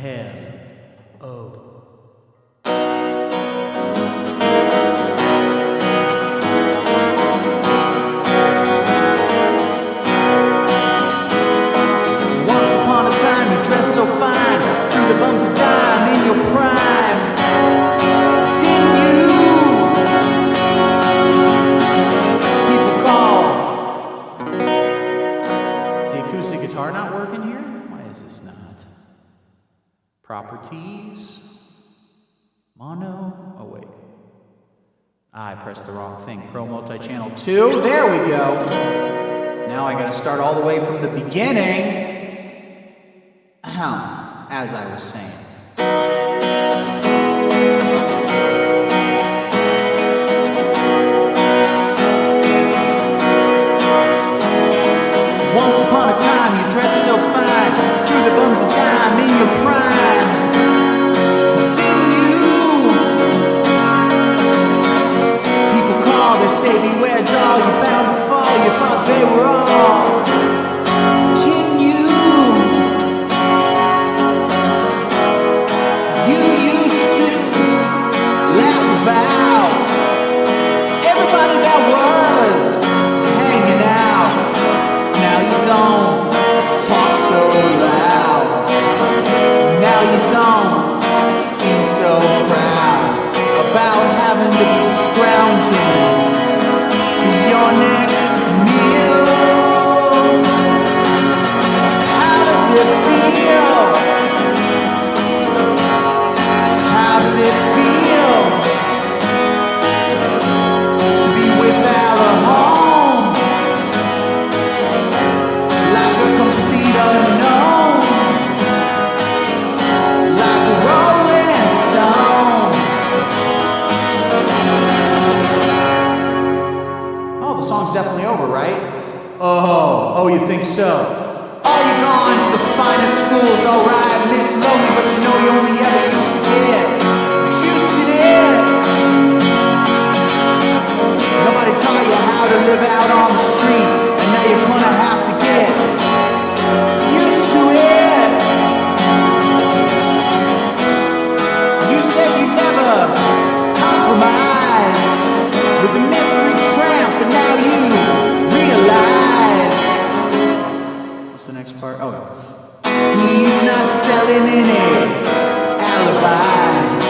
L-O. Once upon a time you dressed so fine, threw the bums of dime in your prime. Didn't you? People call. Is the acoustic guitar not working here? Why is this not? Properties. Mono. Oh wait. I pressed the wrong thing. Pro multi-channel 2. There we go. Now I gotta start all the way from the beginning. As I was saying. Once upon a time you dressed so fine, threw the bums of dime in your prime. Didn't you? People call, they say beware doll, you're bound to fall, you thought they were all kidding you. You used to laugh about everybody that was hanging out. Now you don't talk so loud. Now you don't seem so proud about having to be scrounging for your next meal. How does it feel? How does it feel to be without a home? Like a complete unknown, like a rolling stone. Oh, the song's definitely over, right? Oh, you think so? Oh, you're gone to the finest schools, alright, Miss Lonely, but you know you only ever used to get juiced in it. Nobody taught you how to live out on the street, and now you're gonna have to get used to it. You said you never compromise with the mystery tramp, but now you realize. What's the next part? Oh, he's not selling any alibis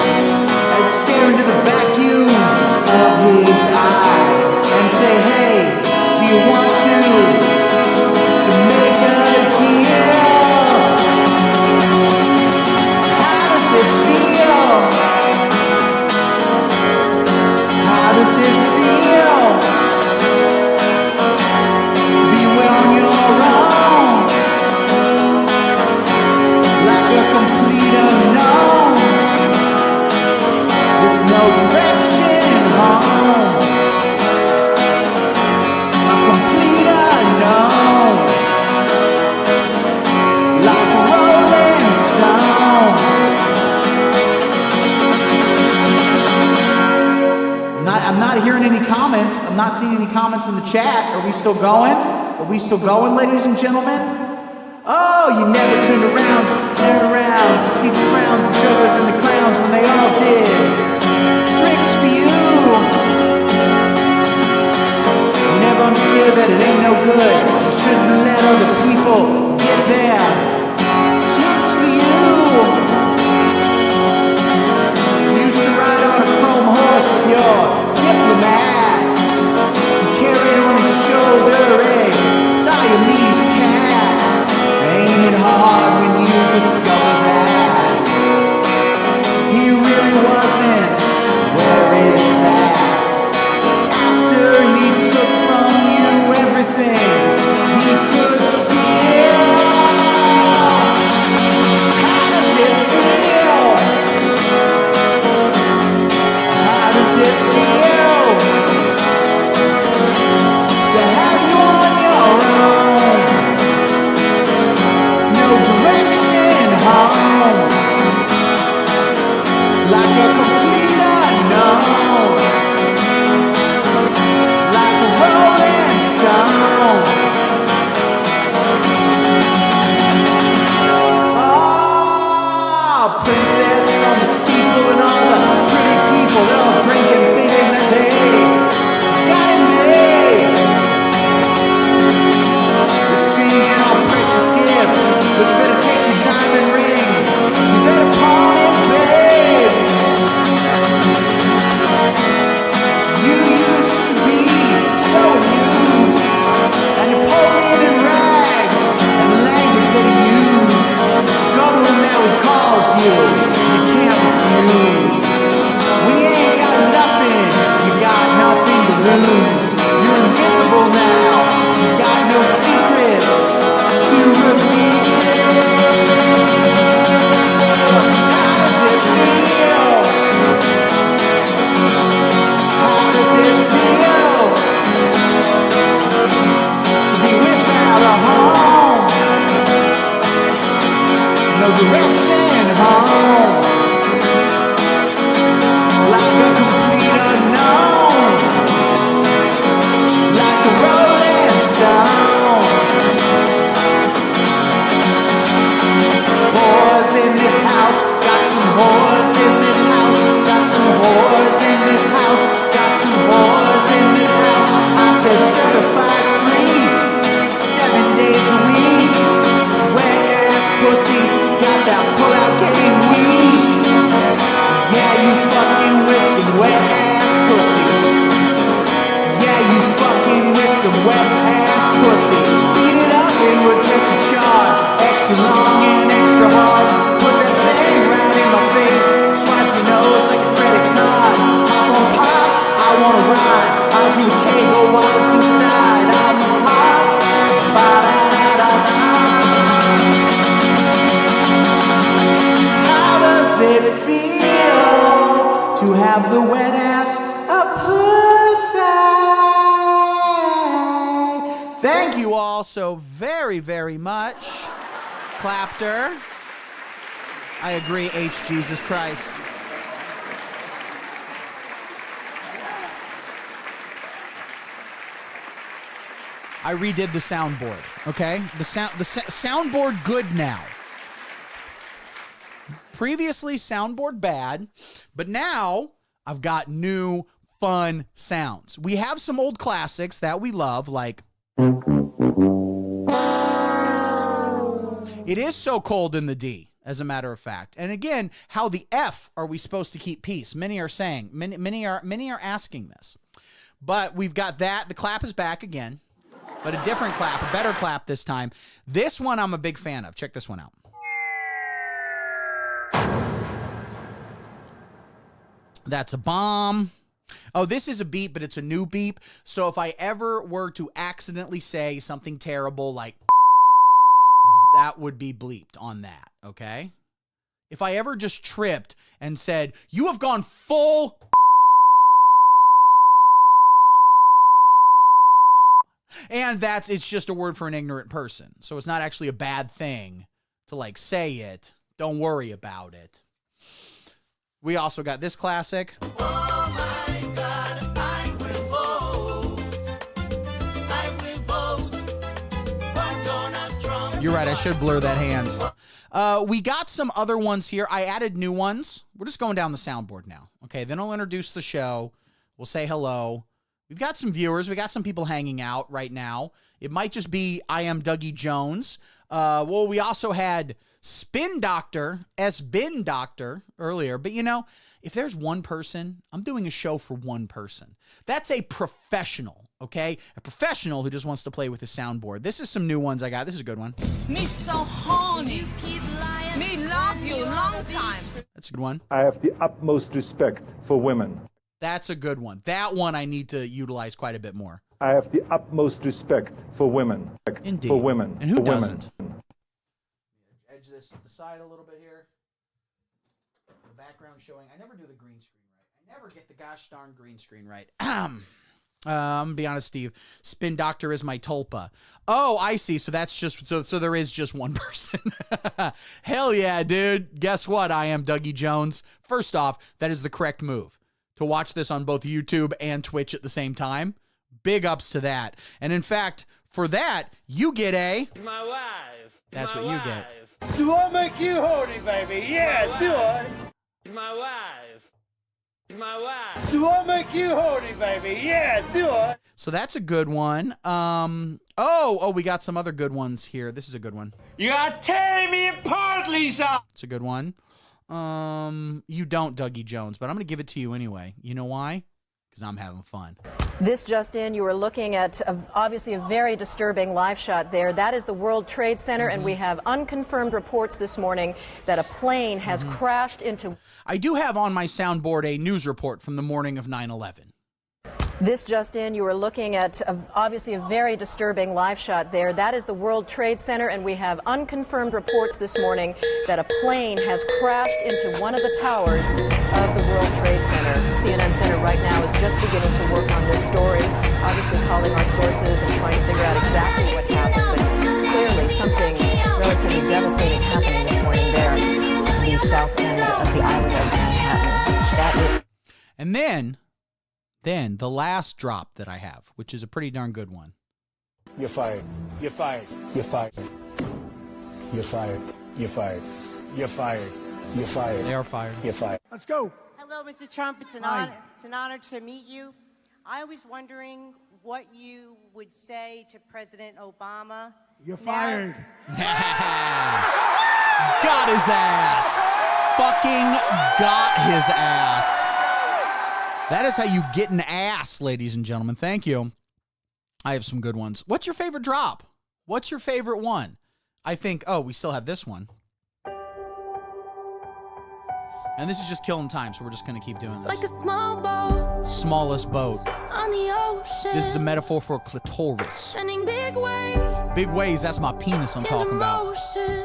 as you stare into the vacuum of his eyes and say, hey, do you want to make a deal? How does it feel? How does it feel to be on your own, like a complete unknown, with no direction home? A complete unknown, like a rolling stone. I'm not hearing any comments. I'm not seeing any comments in the chat. Are we still going? Are we still going, ladies and gentlemen? Oh, you never turned around, stared around to see the frowns of jokers and the clowns when they all did tricks for you. You never understood that it ain't no good. You shouldn't let other people get their kicks for you. You used to ride on a chrome horse with your diplomat, and carry on his shoulder a Siamese cat. Ain't it hard when you discover that home. Like a complete unknown. Like a rolling stone. Whores in this house, got some whores in this house, got some whores in this house, got some whores in this house. I said certified free, 7 days a week. Wet ass pussy, got that pull-out game weak. Yeah, you fucking with some wet ass pussy. Yeah, you fucking with some wet ass pussy. Eat it up and we'll get you charged. Extra long and extra hard. Put that thing right in my face. Swipe your nose like a credit card. Hop on pop, I wanna ride. I'll do a Kegel while it's inside. I'm a pop. Ba-da-da-da-da. How does it feel to have the wet ass a pussy? Thank you all so very, very much. Clapter. I agree, H. Jesus Christ. I redid the soundboard, okay? The soundboard good now. Previously, soundboard bad, but now I've got new fun sounds. We have some old classics that we love, like It Is So Cold in the D, as a matter of fact. And again, how the F are we supposed to keep peace? Many are saying, many are asking this. But we've got that. The clap is back again, but a different clap, a better clap this time. This one I'm a big fan of. Check this one out. That's a bomb. Oh, this is a beep, but it's a new beep. So if I ever were to accidentally say something terrible like that would be bleeped on that, okay? If I ever just tripped and said, you have gone full and it's just a word for an ignorant person. So it's not actually a bad thing to like say it. Don't worry about it. We also got this classic. Oh my God, I will vote. I will vote for Donald Trump. You're right, I should blur that hand. We got some other ones here. I added new ones. We're just going down the soundboard now. Okay, then I'll introduce the show. We'll say hello. We've got some viewers. We got some people hanging out right now. It might just be I am Dougie Jones. Well, we also had Spin Doctor, S-Bin Doctor earlier. But, you know, if there's one person, I'm doing a show for one person. That's a professional, okay? A professional who just wants to play with his soundboard. This is some new ones I got. This is a good one. Me so horny. You keep lying. Me love you long time. That's a good one. I have the utmost respect for women. That's a good one. That one I need to utilize quite a bit more. I have the utmost respect for women. Indeed. For women. And who for doesn't? Women. Edge this to the side a little bit here. The background showing. I never do the green screen right. I never get the gosh darn green screen right. I'm gonna be honest, Steve. Spin Doctor is my tulpa. Oh, I see. So that's just so there is just one person. Hell yeah, dude. Guess what? I am Dougie Jones. First off, that is the correct move. To watch this on both YouTube and Twitch at the same time. Big ups to that. And in fact, for that, you get a... My wife. That's what you get. Do I make you horny, baby? Yeah, do I? My wife. My wife. Do I make you horny, baby? Yeah, do I? So that's a good one. We got some other good ones here. This is a good one. You are tearing me apart, Lisa! It's a good one. You don't, Dougie Jones, but I'm going to give it to you anyway. You know why? Because I'm having fun. This just in, you were looking at obviously a very disturbing live shot there. That is the World Trade Center, and we have unconfirmed reports this morning that a plane has crashed into... I do have on my soundboard a news report from the morning of 9/11. This just in, you were looking at obviously a very disturbing live shot there. That is the World Trade Center, and we have unconfirmed reports this morning that a plane has crashed into one of the towers of the World Trade Center. The CNN Center right now is just beginning to work on this story, obviously calling our sources and trying to figure out exactly what happened, but clearly something relatively devastating happening this morning there in the And then the last drop that I have, which is a pretty darn good one. You're fired. You're fired. You're fired. You're fired. You're fired. You're fired. You're fired. They are fired. You're fired. Let's go. Hello, Mr. Trump. It's an honor to meet you. I was wondering what you would say to President Obama. You're fired. Got his ass. Fucking got his ass. That is how you get an ass, ladies and gentlemen. Thank you. I have some good ones. What's your favorite drop? What's your favorite one? I think, oh, we still have this one. And this is just killing time, so we're just going to keep doing this. Like a small boat. Smallest boat. On the ocean. This is a metaphor for clitoris. Sending big waves. Big waves, that's my penis I'm talking about.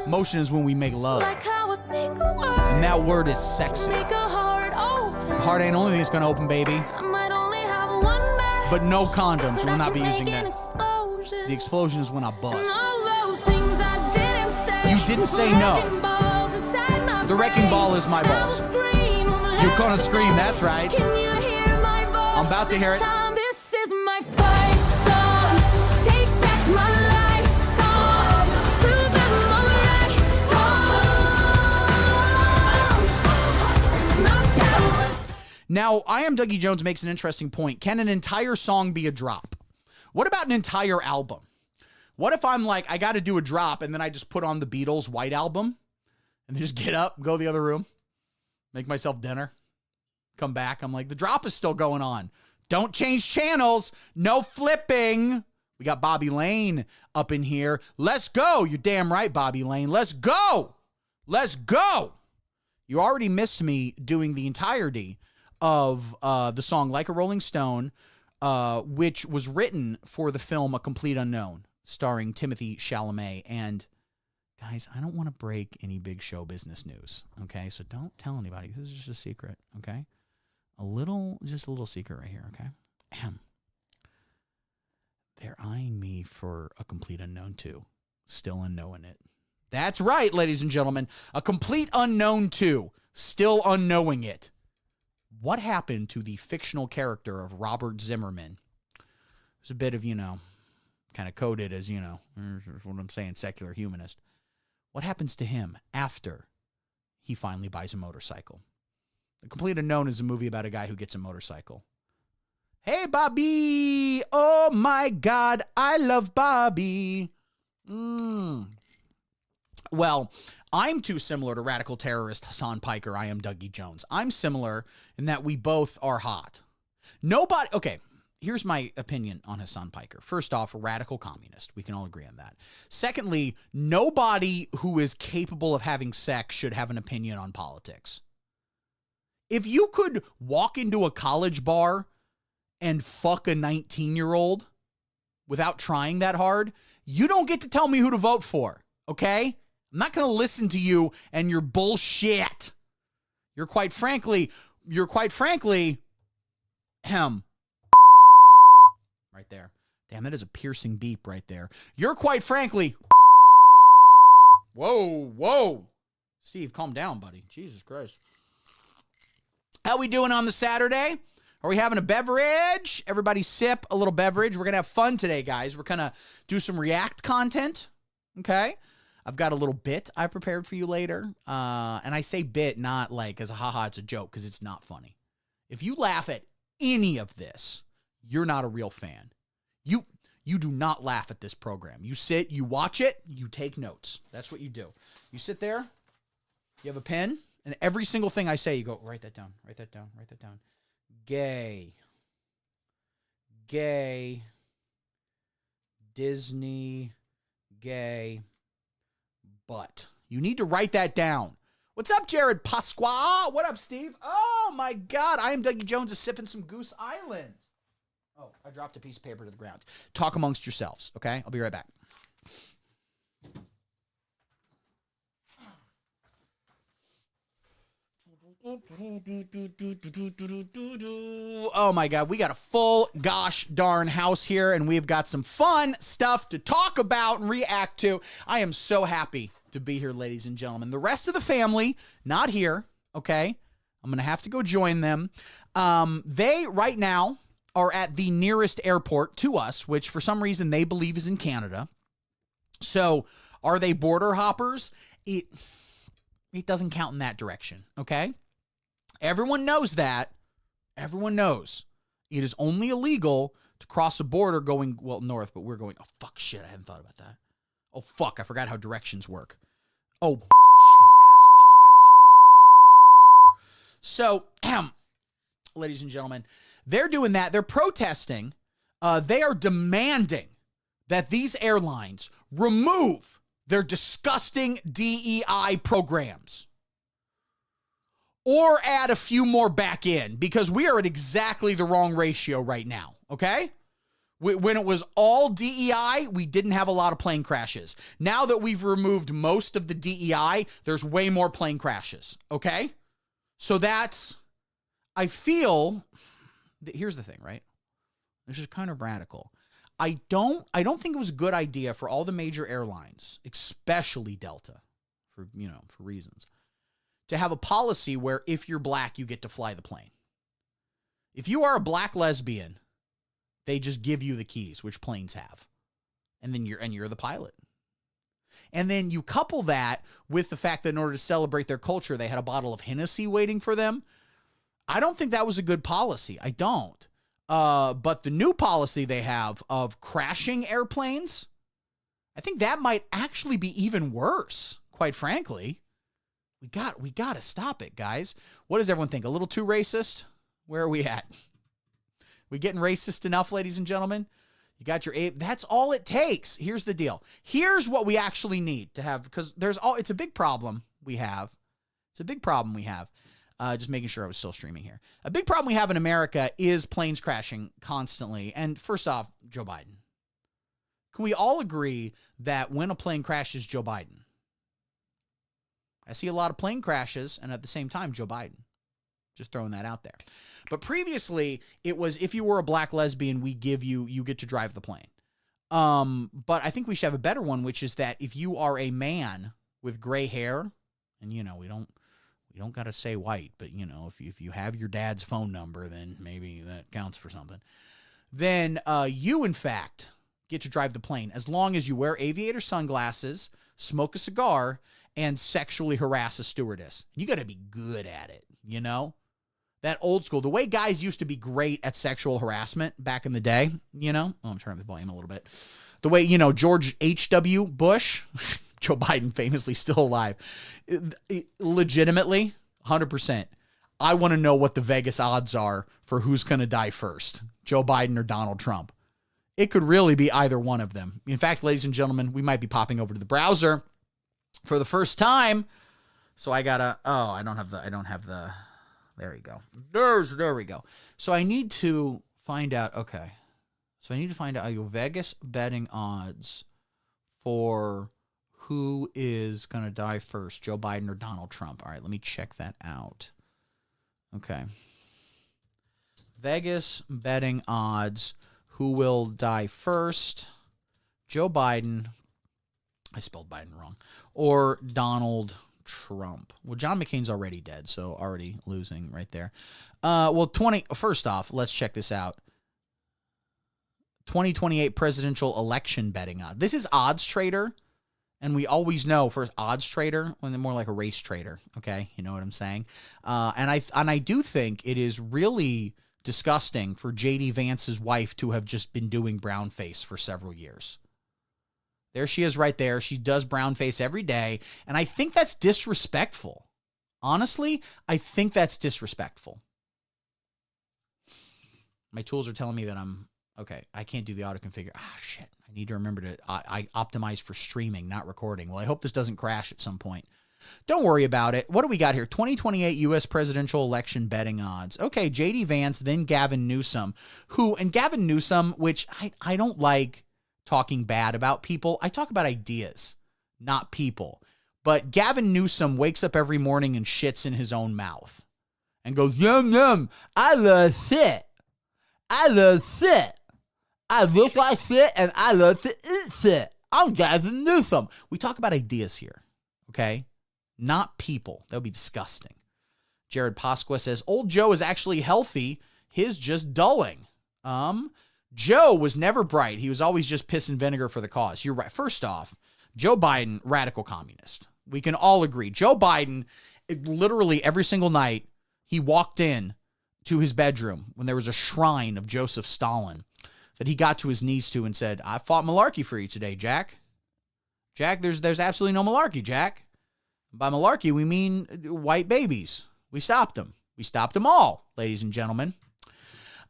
Motion is when we make love. Like how a single word. And that word is sexy. Make a heart open. Heart ain't the only thing that's going to open, baby. I might only have one match. But no condoms. But We'll not be I can using make that. an explosion. The explosion is when I bust. All those things I didn't say. You didn't say no. Wrecking balls inside my The wrecking brain. ball is my balls. You're gonna scream, that's right. Can you hear my voice? I'm about to hear it. This is my fight song. Take back my life song. Prove I'm alright song. My powers. Now, I Am Dougie Jones makes an interesting point. Can an entire song be a drop? What about an entire album? What if I'm like, I got to do a drop, and then I just put on the Beatles' White Album, and then just get up, go to the other room, make myself dinner, come back. I'm like, the drop is still going on. Don't change channels. No flipping. We got Bobby Lane up in here. Let's go. You're damn right, Bobby Lane. Let's go. Let's go. You already missed me doing the entirety of the song Like a Rolling Stone, which was written for the film A Complete Unknown, starring Timothée Chalamet. And guys, I don't want to break any big show business news, okay? So don't tell anybody. This is just a secret, okay? Just a little secret right here, okay? They're eyeing me for A Complete Unknown 2. Still unknowing it. That's right, ladies and gentlemen. A Complete Unknown 2. Still unknowing it. What happened to the fictional character of Robert Zimmerman? There's a bit of, kind of coded as, what I'm saying, secular humanist. What happens to him after he finally buys a motorcycle? The Complete Unknown is a movie about a guy who gets a motorcycle. Hey, Bobby! Oh, my God, I love Bobby. Well, I'm too similar to radical terrorist Hassan Piker. I am Dougie Jones. I'm similar in that we both are hot. Okay, here's my opinion on Hassan Piker. First off, a radical communist. We can all agree on that. Secondly, nobody who is capable of having sex should have an opinion on politics. If you could walk into a college bar and fuck a 19-year-old without trying that hard, you don't get to tell me who to vote for, okay? I'm not going to listen to you and your bullshit. You're quite frankly, right there. Damn, that is a piercing beep right there. You're quite frankly, whoa. Steve, calm down, buddy. Jesus Christ. How we doing on the Saturday? Are we having a beverage? Everybody sip a little beverage. We're going to have fun today, guys. We're going to do some React content, okay? I've got a little bit I prepared for you later. And I say bit not like as a haha, it's a joke, because it's not funny. If you laugh at any of this, you're not a real fan. You do not laugh at this program. You sit, you watch it, you take notes. That's what you do. You sit there, you have a pen, and every single thing I say, you go, write that down, write that down, write that down. Gay, Disney, gay, but. You need to write that down. What's up, Jared Pasqua? What up, Steve? Oh, my God. I am Dougie Jones is sipping some Goose Island. Oh, I dropped a piece of paper to the ground. Talk amongst yourselves, okay? I'll be right back. Oh my God, we got a full gosh darn house here, and we've got some fun stuff to talk about and react to. I am so happy to be here, ladies and gentlemen. The rest of the family, not here, okay? I'm going to have to go join them. They, right now, are at the nearest airport to us, which for some reason they believe is in Canada. So are they border hoppers? It doesn't count in that direction, okay? Everyone knows that. Everyone knows it is only illegal to cross a border going, well, north, but we're going, oh, fuck, shit, I hadn't thought about that. Oh, fuck, I forgot how directions work. Oh, so, ladies and gentlemen, they're doing that. They're protesting. They are demanding that these airlines remove their disgusting DEI programs or add a few more back in, because we are at exactly the wrong ratio right now, okay? When it was all DEI, we didn't have a lot of plane crashes. Now that we've removed most of the DEI, there's way more plane crashes, okay? So that's, I feel, here's the thing, right? This is kind of radical. I don't think it was a good idea for all the major airlines, especially Delta, for reasons, to have a policy where if you're black, you get to fly the plane. If you are a black lesbian, they just give you the keys, which planes have. And then you're the pilot. And then you couple that with the fact that in order to celebrate their culture, they had a bottle of Hennessy waiting for them. I don't think that was a good policy. I don't. But the new policy they have of crashing airplanes, I think that might actually be even worse, quite frankly. We got to stop it, guys. What does everyone think? A little too racist? Where are we at? We getting racist enough, ladies and gentlemen? You got your A. That's all it takes. Here's the deal. Here's what we actually need to have, because it's a big problem we have. It's a big problem we have. Just making sure I was still streaming here. A big problem we have in America is planes crashing constantly. And first off, Joe Biden. Can we all agree that when a plane crashes, Joe Biden? I see a lot of plane crashes, and at the same time, Joe Biden. Just throwing that out there. But previously, it was if you were a black lesbian, you get to drive the plane. But I think we should have a better one, which is that if you are a man with gray hair, and we don't got to say white, but if you have your dad's phone number, then maybe that counts for something. Then you, in fact, get to drive the plane as long as you wear aviator sunglasses, smoke a cigar, and sexually harass a stewardess. You got to be good at it, That old school, the way guys used to be great at sexual harassment back in the day, Oh, I'm turning the volume a little bit. The way, George H.W. Bush, Joe Biden famously still alive, legitimately, 100%. I want to know what the Vegas odds are for who's going to die first, Joe Biden or Donald Trump. It could really be either one of them. In fact, ladies and gentlemen, we might be popping over to the browser for the first time. So I gotta, I don't have the, there we go. There we go. So I need to find out, okay. So I need to find out your Vegas betting odds for who is going to die first, Joe Biden or Donald Trump. All right, let me check that out. Okay. Vegas betting odds, who will die first, Joe Biden, I spelled Biden wrong, or Donald Trump. Well, John McCain's already dead, so already losing right there. First off, let's check this out. 2028 presidential election betting odds. This is Odds Trader, and we always know for Odds Trader when they're more like a race trader. Okay, you know what I'm saying? And I do think it is really disgusting for J.D. Vance's wife to have just been doing brown face for several years. There she is right there. She does brown face every day. And I think that's disrespectful. Honestly, I think that's disrespectful. My tools are telling me that okay, I can't do the auto configure. Shit. I need to remember to I optimize for streaming, not recording. Well, I hope this doesn't crash at some point. Don't worry about it. What do we got here? 2028 U.S. presidential election betting odds. Okay, J.D. Vance, then Gavin Newsom. And Gavin Newsom, which I don't like talking bad about people. I talk about ideas, not people. But Gavin Newsom wakes up every morning and shits in his own mouth and goes, yum, yum, I love it. I love it. I look like it and I love to eat it. I'm Gavin Newsom. We talk about ideas here, okay? Not people. That would be disgusting. Jared Pasqua says, old Joe is actually healthy. His just dulling. Joe was never bright. He was always just piss and vinegar for the cause. You're right. First off, Joe Biden, radical communist. We can all agree. Joe Biden, literally every single night, he walked in to his bedroom when there was a shrine of Joseph Stalin that he got to his knees to and said, I fought malarkey for you today, Jack. Jack, there's absolutely no malarkey, Jack. By malarkey, we mean white babies. We stopped them. We stopped them all, ladies and gentlemen.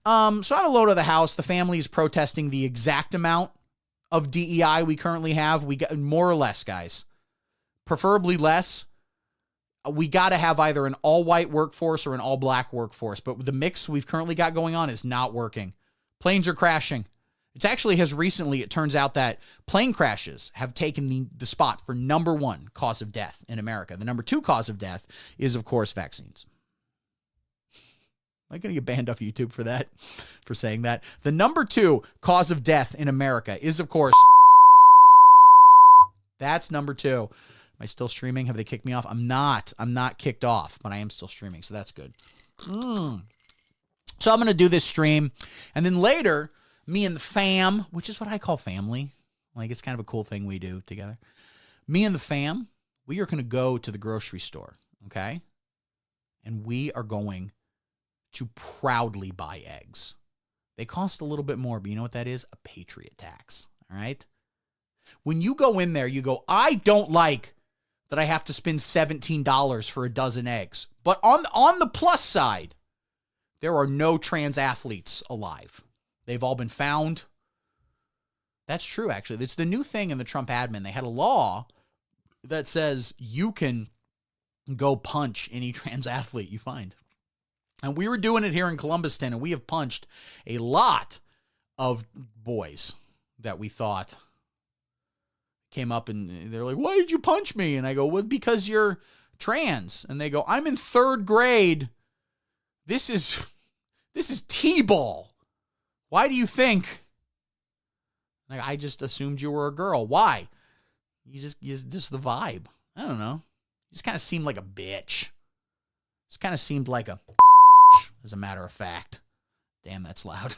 So on a load of the House, the family is protesting the exact amount of DEI we currently have. We got more or less, guys. Preferably less. We got to have either an all-white workforce or an all-black workforce. But the mix we've currently got going on is not working. Planes are crashing. It actually has recently, it turns out that plane crashes have taken the spot for number one cause of death in America. The number two cause of death is, of course, vaccines. Am I going to get banned off YouTube for that? For saying that? The number two cause of death in America is, of course, that's number two. Am I still streaming? Have they kicked me off? I'm not kicked off, but I am still streaming, so that's good. So I'm going to do this stream, and then later, me and the fam, which is what I call family. Like, it's kind of a cool thing we do together. Me and the fam, we are going to go to the grocery store, okay? And we are going to proudly buy eggs. They cost a little bit more, but you know what that is? A patriot tax, all right? When you go in there, you go, I don't like that I have to spend $17 for a dozen eggs. But on the plus side, there are no trans athletes alive. They've all been found. That's true, actually. It's the new thing in the Trump admin. They had a law that says you can go punch any trans athlete you find. And we were doing it here in Columbuston, and we have punched a lot of boys that we thought came up, and they're like, why did you punch me? And I go, well, because you're trans. And they go, I'm in third grade. This is T-ball. Why do you think? Like, I just assumed you were a girl. Why? You just the vibe. I don't know. You just kind of seemed like a bitch. Just kind of seemed like a as a matter of fact. Damn, that's loud.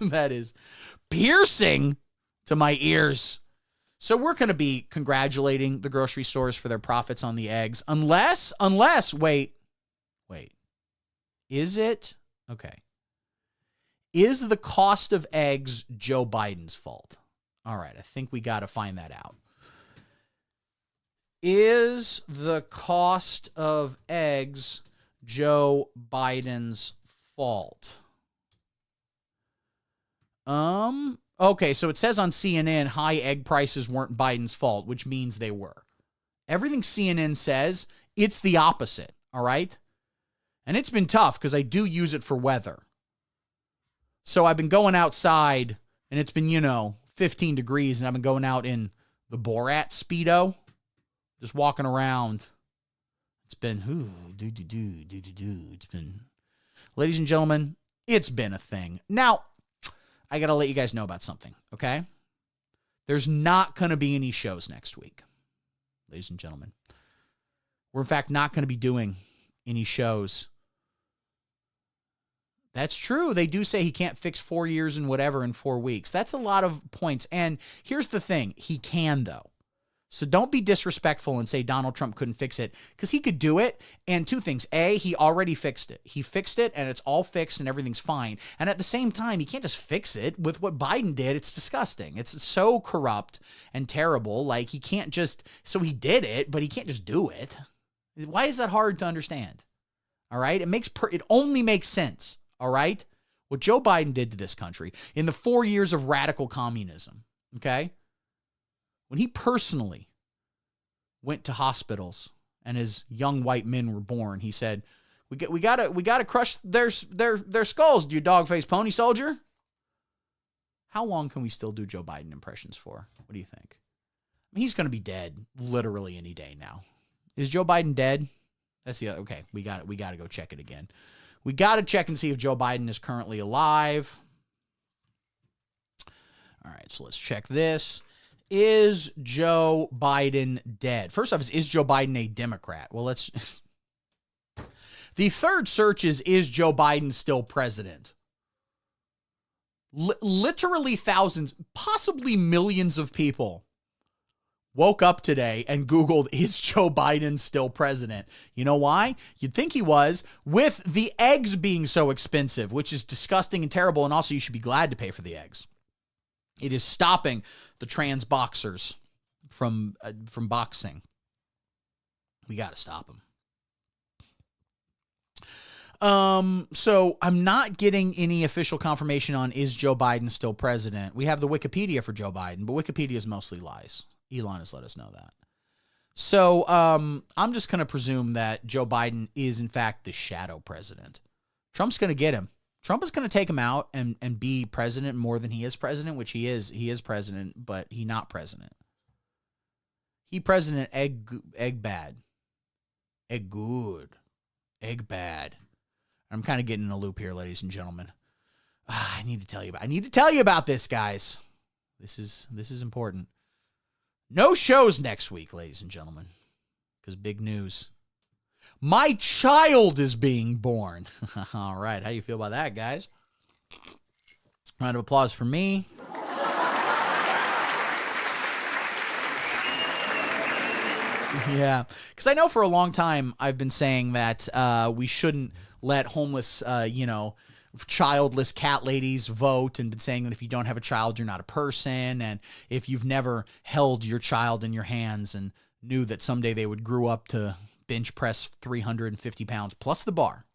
That is piercing to my ears. So we're going to be congratulating the grocery stores for their profits on the eggs. Unless, wait. Is it? Okay. Is the cost of eggs Joe Biden's fault? All right, I think we got to find that out. Is the cost of eggs Joe Biden's fault? Okay, so it says on CNN, high egg prices weren't Biden's fault, which means they were. Everything CNN says, it's the opposite, all right? And it's been tough because I do use it for weather. So I've been going outside, and it's been, 15 degrees, and I've been going out in the Borat Speedo, just walking around. It's been, it's been, ladies and gentlemen, it's been a thing. Now, I got to let you guys know about something, okay? There's not going to be any shows next week, ladies and gentlemen. We're, in fact, not going to be doing any shows. That's true. They do say he can't fix 4 years and whatever in 4 weeks. That's a lot of points. And here's the thing. He can, though. So don't be disrespectful and say Donald Trump couldn't fix it, because he could do it. And two things. A, he already fixed it. He fixed it, and it's all fixed, and everything's fine. And at the same time, he can't just fix it with what Biden did. It's disgusting. It's so corrupt and terrible. Like, he can't just, so he did it, but he can't just do it. Why is that hard to understand? All right? It only makes sense. All right? What Joe Biden did to this country in the 4 years of radical communism, okay? When he personally went to hospitals and his young white men were born, he said, we gotta crush their skulls, you dog-faced pony soldier. How long can we still do Joe Biden impressions for? What do you think? I mean, he's going to be dead literally any day now. Is Joe Biden dead? That's the other. Okay, we got to go check it again. We got to check and see if Joe Biden is currently alive. All right, so let's check this. Is Joe Biden dead? First off, is Joe Biden a Democrat? Well, The third search is Joe Biden still president? Literally thousands, possibly millions of people woke up today and Googled, is Joe Biden still president? You know why? You'd think he was, with the eggs being so expensive, which is disgusting and terrible. And also you should be glad to pay for the eggs. It is stopping the trans boxers from boxing. We got to stop them. So I'm not getting any official confirmation on, is Joe Biden still president? We have the Wikipedia for Joe Biden, but Wikipedia is mostly lies. Elon has let us know that. So, I'm just going to presume that Joe Biden is in fact the shadow president. Trump's going to get him. Trump is going to take him out and be president more than he is president, which he is. He is president, but he not president. He president egg bad. Egg good. Egg bad. I'm kind of getting in a loop here, ladies and gentlemen. I need to tell you about this, guys. This is important. No shows next week, ladies and gentlemen, because big news. My child is being born. All right, how you feel about that, guys? Round of applause for me. Yeah, because I know for a long time I've been saying that we shouldn't let homeless, childless cat ladies vote, and been saying that if you don't have a child, you're not a person. And if you've never held your child in your hands and knew that someday they would grow up to bench press 350 pounds plus the bar,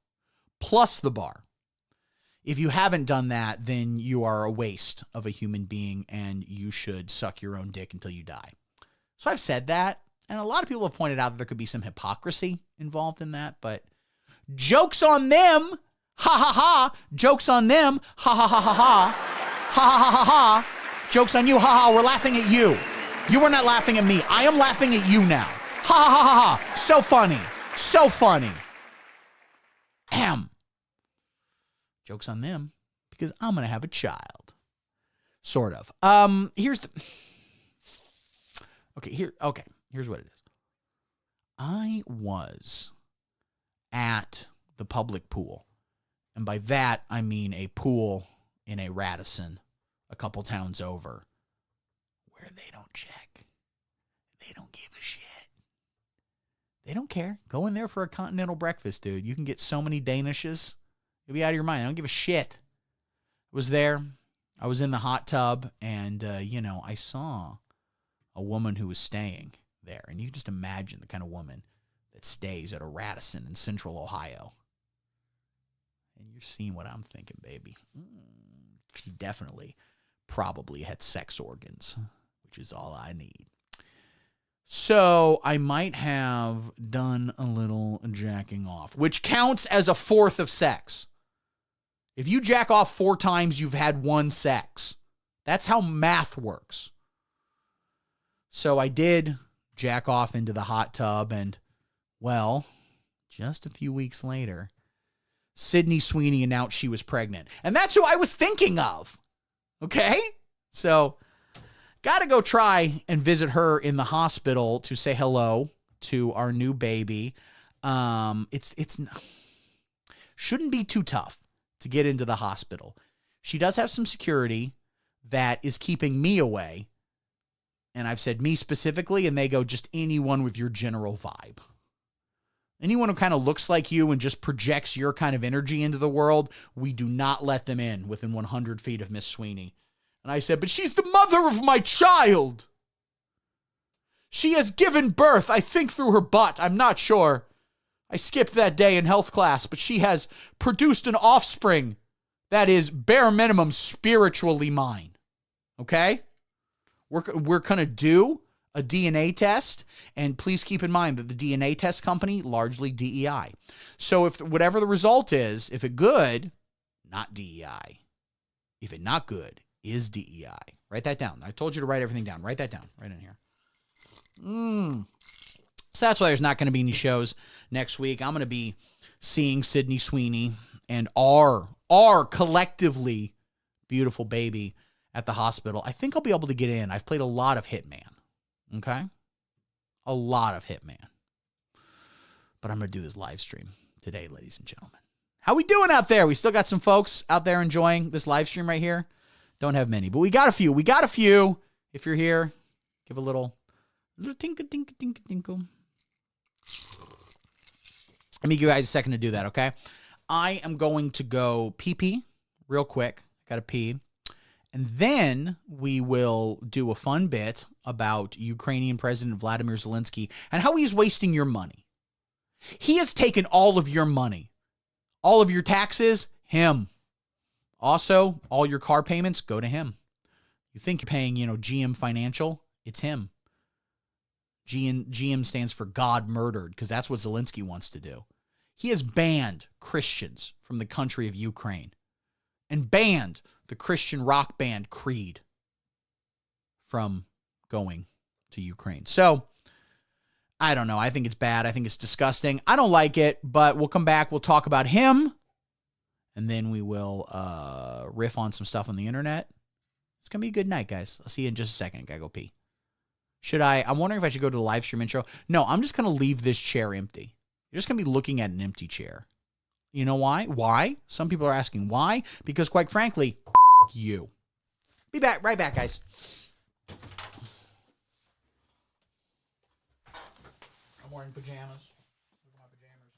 if you haven't done that, then you are a waste of a human being and you should suck your own dick until you die. So I've said that. And a lot of people have pointed out that there could be some hypocrisy involved in that, but joke's on them. Ha ha ha. Joke's on them. Ha ha ha ha ha. Ha ha ha ha ha. Joke's on you. Ha ha. We're laughing at you. You were not laughing at me. I am laughing at you now. Ha ha ha ha ha. So funny. So funny. Ahem. Joke's on them because I'm going to have a child. Sort of. Here's what it is. I was at the public pool. And by that, I mean a pool in a Radisson a couple towns over where they don't check. They don't give a shit. They don't care. Go in there for a continental breakfast, dude. You can get so many Danishes. You'll be out of your mind. I don't give a shit. I was there. I was in the hot tub, and, I saw a woman who was staying there. And you can just imagine the kind of woman that stays at a Radisson in central Ohio. And you're seeing what I'm thinking, baby. She definitely probably had sex organs, which is all I need. So I might have done a little jacking off, which counts as a fourth of sex. If you jack off 4 times, you've had 1 sex. That's how math works. So I did jack off into the hot tub, and, well, just a few weeks later, Sydney Sweeney announced she was pregnant. And that's who I was thinking of. Okay? So, got to go try and visit her in the hospital to say hello to our new baby. It's shouldn't be too tough to get into the hospital. She does have some security that is keeping me away. And I've said me specifically, and they go, just anyone with your general vibe. Anyone who kind of looks like you and just projects your kind of energy into the world, we do not let them in within 100 feet of Miss Sweeney. And I said, but she's the mother of my child. She has given birth, I think through her butt. I'm not sure. I skipped that day in health class, but she has produced an offspring that is bare minimum spiritually mine. Okay? We're going to do a DNA test, and please keep in mind that the DNA test company, largely DEI. So if whatever the result is, if it good, not DEI. If it not good, is DEI. Write that down. I told you to write everything down. Write that down right in here. So that's why there's not going to be any shows next week. I'm going to be seeing Sydney Sweeney and our collectively beautiful baby at the hospital. I think I'll be able to get in. I've played a lot of Hitman. Okay? A lot of Hitman. But I'm going to do this live stream. today, ladies and gentlemen. How we doing out there? We still got some folks out there enjoying this live stream right here. Don't have many, but we got a few. We got a few. If you're here, give a little tinkle, tinkle, tinkle, tinkle. Let me give you guys a second to do that, okay? I am going to go pee-pee real quick. Got to pee. And then we will do a fun bit about Ukrainian President Vladimir Zelensky and how he's wasting your money. He has taken all of your money. All of your taxes, him. Also, all your car payments go to him. You think you're paying, GM Financial? It's him. GM stands for God Murdered, because that's what Zelensky wants to do. He has banned Christians from the country of Ukraine and banned the Christian rock band Creed from going to Ukraine. So, I don't know. I think it's bad. I think it's disgusting. I don't like it, but we'll come back. We'll talk about him, and then we will riff on some stuff on the internet. It's going to be a good night, guys. I'll see you in just a second. I got to go pee. I'm wondering if I should go to the live stream intro. No, I'm just going to leave this chair empty. You're just going to be looking at an empty chair. You know why? Why? Some people are asking why. Because quite frankly, you. Be back, right back, guys. I'm wearing pajamas. Look at my pajamas.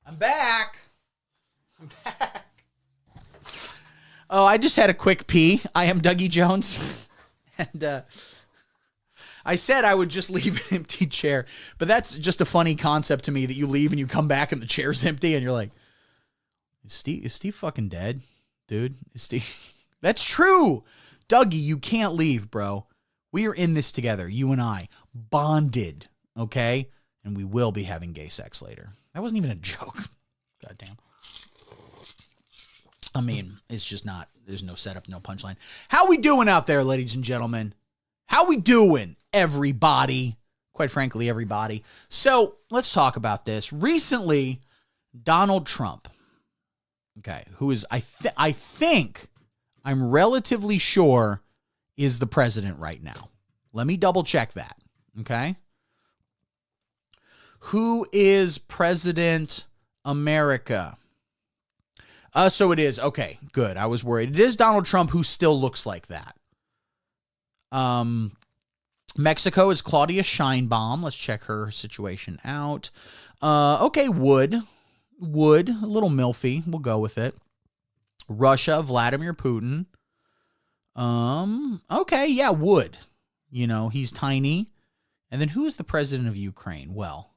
I'm back. Oh, I just had a quick pee. I am Dougie Jones. And I said I would just leave an empty chair. But that's just a funny concept to me that you leave and you come back and the chair's empty and you're like, is Steve fucking dead? Dude, is Steve... That's true. Dougie, you can't leave, bro. We are in this together, you and I. Bonded, okay? And we will be having gay sex later. That wasn't even a joke. Goddamn. I mean, it's just not. There's no setup, no punchline. How we doing out there, ladies and gentlemen? How we doing, everybody? Quite frankly, everybody. So, let's talk about this. Recently, Donald Trump, okay, who is, I think, I'm relatively sure, is the president right now. Let me double check that, okay? Who is President America? So it is. Okay, good. I was worried. It is Donald Trump, who still looks like that. Mexico is Claudia Sheinbaum. Let's check her situation out. Okay, Wood, a little milfy. We'll go with it. Russia, Vladimir Putin. Okay, yeah, Wood. You know, he's tiny. And then who is the president of Ukraine? Well,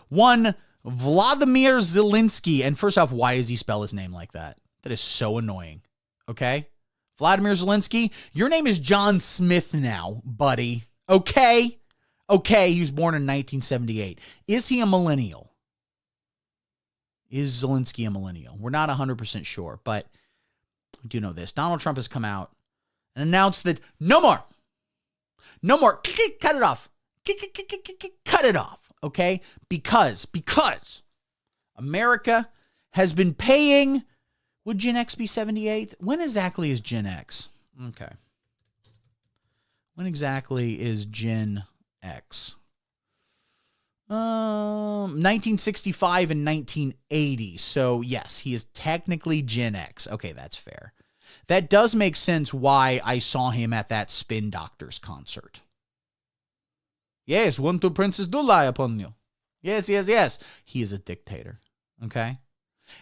one Vladimir Zelensky. And first off, why does he spell his name like that? That is so annoying. Okay? Vladimir Zelensky, your name is John Smith now, buddy. Okay? Okay, he was born in 1978. Is he a millennial? Is Zelensky a millennial? We're not 100% sure, but we do know this. Donald Trump has come out and announced that no No more. Cut it off. Cut it off. Okay? Because America has been paying. Would Gen X be 78? When exactly is Gen X? Okay. When exactly is Gen X? 1965 and 1980. So yes, he is technically Gen X. Okay, that's fair. That does make sense why I saw him at that Spin Doctors concert. Yes, 1, 2 princes do lie upon you. Yes. He is a dictator. Okay?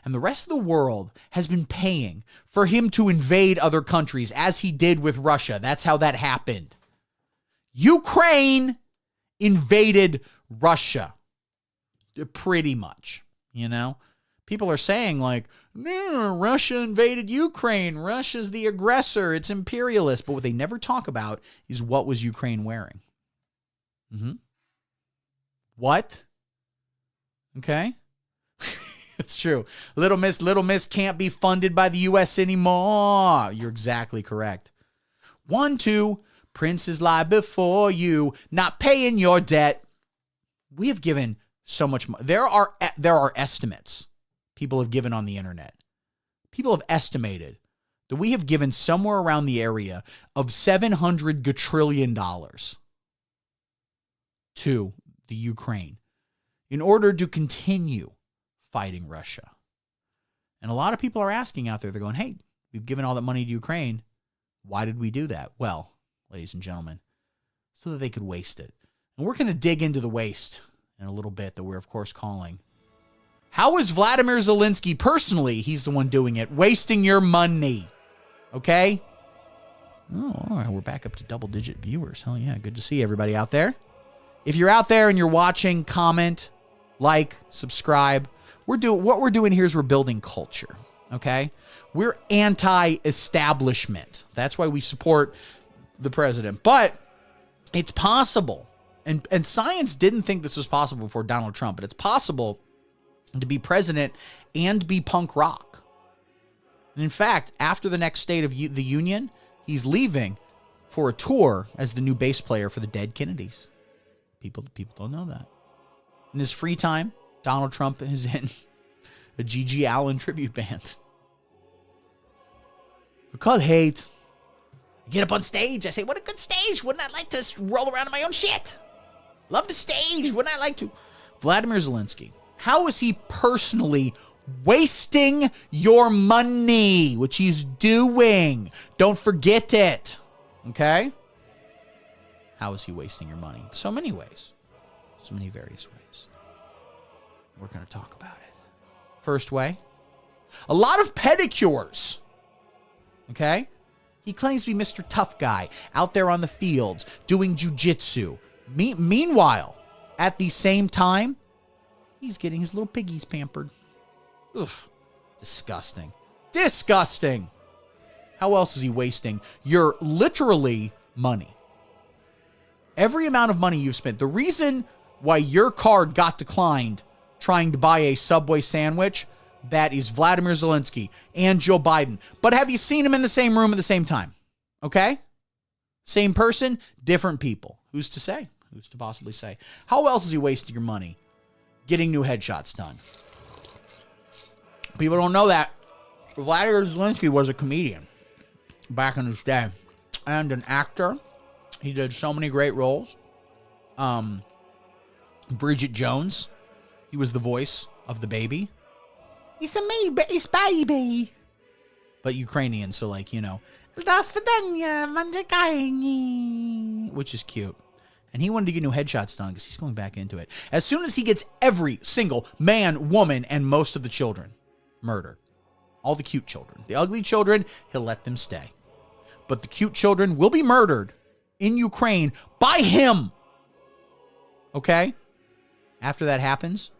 And the rest of the world has been paying for him to invade other countries, as he did with Russia. That's how that happened. Ukraine invaded Russia. Pretty much, you know? People are saying, like, Russia invaded Ukraine. Russia's the aggressor. It's imperialist. But what they never talk about is what was Ukraine wearing. What? Okay? It's true. Little Miss can't be funded by the U.S. anymore. You're exactly correct. 1, 2, princes lie before you, not paying your debt. We have given so much money. There are estimates people have given on the internet. People have estimated that we have given somewhere around the area of $700 gajillion to the Ukraine in order to continue fighting Russia. And a lot of people are asking out there, they're going, hey, we've given all that money to Ukraine. Why did we do that? Well, ladies and gentlemen, so that they could waste it. And we're going to dig into the waste in a little bit that we're, of course, calling. How is Vladimir Zelensky, personally, he's the one doing it, wasting your money? Okay? Oh, all right, we're back up to double-digit viewers. Hell yeah, good to see everybody out there. If you're out there and you're watching, comment, like, subscribe. What we're doing here is we're building culture, okay? We're anti-establishment. That's why we support the president. But it's possible, and science didn't think this was possible before Donald Trump, but it's possible to be president and be punk rock. And in fact, after the next State of the Union, he's leaving for a tour as the new bass player for the Dead Kennedys. People don't know that. In his free time, Donald Trump is in a G.G. Allen tribute band. Because hate. I get up on stage. I say, what a good stage. Wouldn't I like to roll around in my own shit? Love the stage. Wouldn't I like to? Vladimir Zelensky. How is he personally wasting your money? Which he's doing. Don't forget it. Okay? How is he wasting your money? So many ways. So many various ways. We're going to talk about it. First way. A lot of pedicures. Okay? He claims to be Mr. Tough Guy out there on the fields doing jujitsu. Meanwhile, at the same time, he's getting his little piggies pampered. Ugh. Disgusting. Disgusting. How else is he wasting your literally money? Every amount of money you've spent. The reason why your card got declined trying to buy a Subway sandwich, that is Vladimir Zelensky and Joe Biden. But have you seen them in the same room at the same time? Okay? Same person, different people. Who's to say? Who's to possibly say? How else is he wasting your money? Getting new headshots done. People don't know that Vladimir Zelensky was a comedian back in his day and an actor. He did so many great roles. Bridget Jones. He was the voice of the baby. It's a me, it's baby. But Ukrainian, so like, you know. Which is cute. And he wanted to get new headshots done because he's going back into it. As soon as he gets every single man, woman, and most of the children murdered. All the cute children. The ugly children, he'll let them stay. But the cute children will be murdered in Ukraine by him. Okay? After that happens,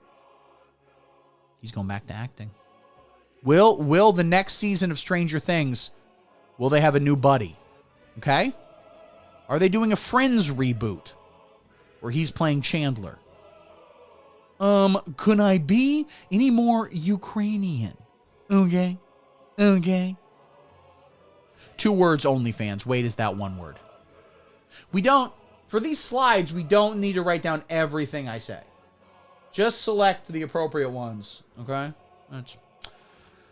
he's going back to acting. Will the next season of Stranger Things, will they have a new buddy? Okay? Are they doing a Friends reboot where he's playing Chandler? Could I be any more Ukrainian? Okay. 2 words only, fans. Wait, is that one word? We don't For these slides, we don't need to write down everything I say. Just select the appropriate ones, okay?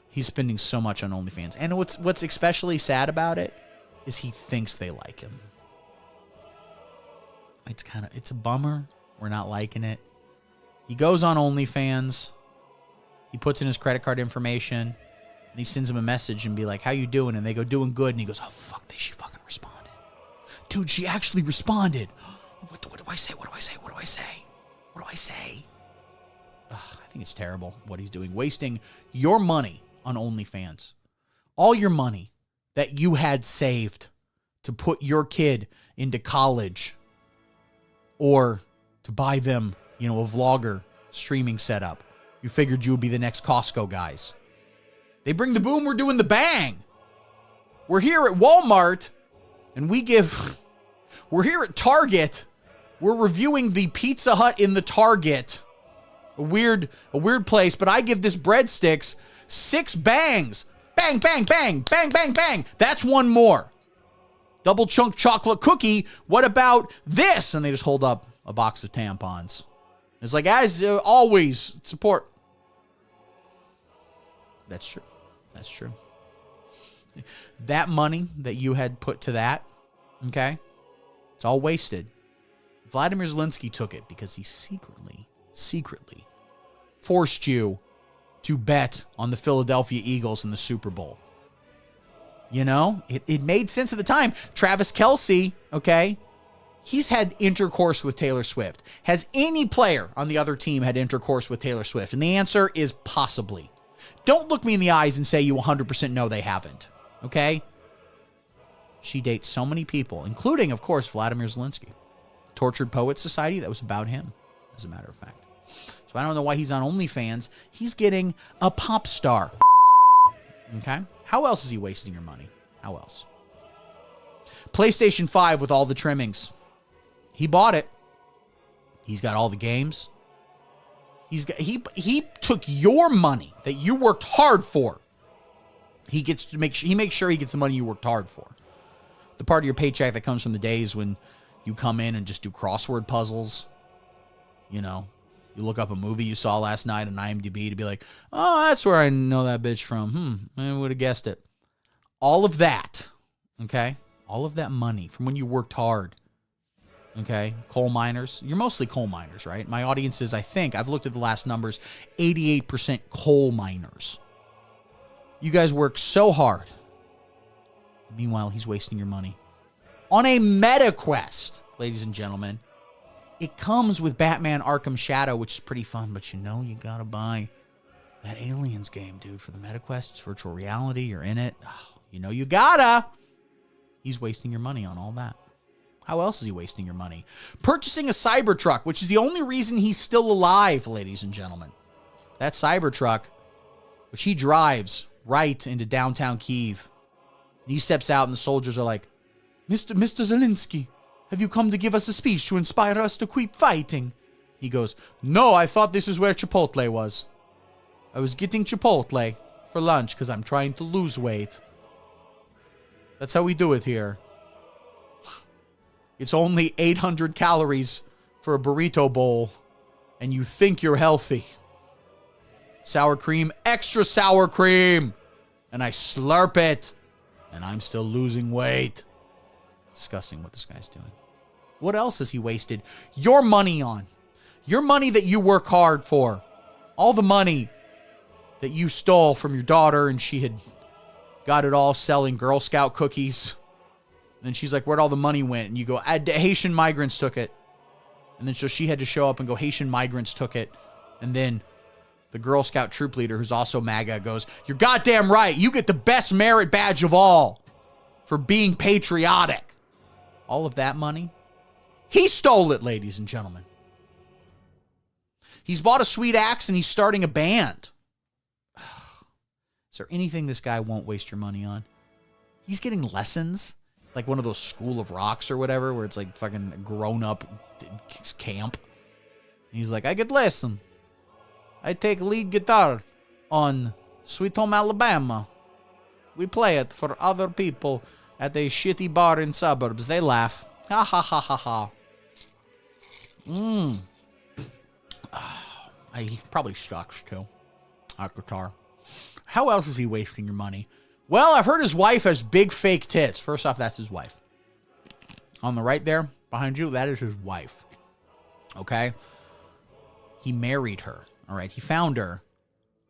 He's spending so much on OnlyFans. And what's especially sad about it is he thinks they like him. It's a bummer. We're not liking it. He goes on OnlyFans. He puts in his credit card information. And he sends him a message and be like, how you doing? And they go, doing good. And he goes, oh, fuck, she fucking responded. Dude, she actually responded. What do I say? What do I say? What do I say? What do I say? Ugh, I think it's terrible what he's doing. Wasting your money on OnlyFans. All your money that you had saved to put your kid into college or to buy them, a vlogger streaming setup. You figured you would be the next Costco guys. They bring the boom, we're doing the bang. We're here at Walmart, and we're here at Target. We're reviewing the Pizza Hut in the Target. A weird place, but I give this breadsticks 6 bangs. Bang, bang, bang, bang, bang, bang. That's one more. Double chunk chocolate cookie. What about this? And they just hold up a box of tampons. It's like, as always, support. That's true. That's true. That money that you had put to that, okay, it's all wasted. Vladimir Zelensky took it because he secretly forced you to bet on the Philadelphia Eagles in the Super Bowl. It made sense at the time. Travis Kelce, okay, he's had intercourse with Taylor Swift. Has any player on the other team had intercourse with Taylor Swift? And the answer is possibly. Don't look me in the eyes and say you 100% know they haven't, okay? She dates so many people, including, of course, Vladimir Zelensky. Tortured Poets Society, that was about him, as a matter of fact. So I don't know why he's on OnlyFans. He's getting a pop star, okay? How else is he wasting your money? How else? PlayStation 5 with all the trimmings. He bought it. He's got all the games. He took your money that you worked hard for. He makes sure he gets the money you worked hard for. The part of your paycheck that comes from the days when you come in and just do crossword puzzles. You look up a movie you saw last night on IMDb to be like, oh, that's where I know that bitch from. I would have guessed it. All of that, okay? All of that money from when you worked hard. Okay, coal miners. You're mostly coal miners, right? My audience is, I think, I've looked at the last numbers, 88% coal miners. You guys work so hard. Meanwhile, he's wasting your money. On a meta quest, ladies and gentlemen. It comes with Batman Arkham Shadow, which is pretty fun, but you gotta buy that Aliens game, dude, for the meta quest. It's virtual reality. You're in it. Oh, you gotta. He's wasting your money on all that. How else is he wasting your money? Purchasing a Cybertruck, which is the only reason he's still alive, ladies and gentlemen. That Cybertruck, which he drives right into downtown Kyiv. And he steps out and the soldiers are like, Mr. Zelensky, have you come to give us a speech to inspire us to quit fighting? He goes, no, I thought this is where Chipotle was. I was getting Chipotle for lunch because I'm trying to lose weight. That's how we do it here. It's only 800 calories for a burrito bowl, and you think you're healthy. Sour cream, extra sour cream, and I slurp it, and I'm still losing weight. Disgusting what this guy's doing. What else has he wasted your money on? Your money that you work hard for. All the money that you stole from your daughter, and she had got it all selling Girl Scout cookies. And then she's like, where'd all the money went? And you go, Haitian migrants took it. And then so she had to show up and go, Haitian migrants took it. And then the Girl Scout troop leader, who's also MAGA, goes, you're goddamn right. You get the best merit badge of all for being patriotic. All of that money, he stole it, ladies and gentlemen. He's bought a sweet axe and he's starting a band. Is there anything this guy won't waste your money on? He's getting lessons. Like one of those School of Rocks or whatever, where it's like fucking grown-up camp. And he's like, I get lesson. I take lead guitar on Sweet Home Alabama. We play it for other people at a shitty bar in suburbs. They laugh. Ha ha ha ha ha. He probably sucks, too. Qatar. How else is he wasting your money? Well, I've heard his wife has big fake tits. First off, that's his wife. On the right there, behind you, that is his wife. Okay? He married her. All right? He found her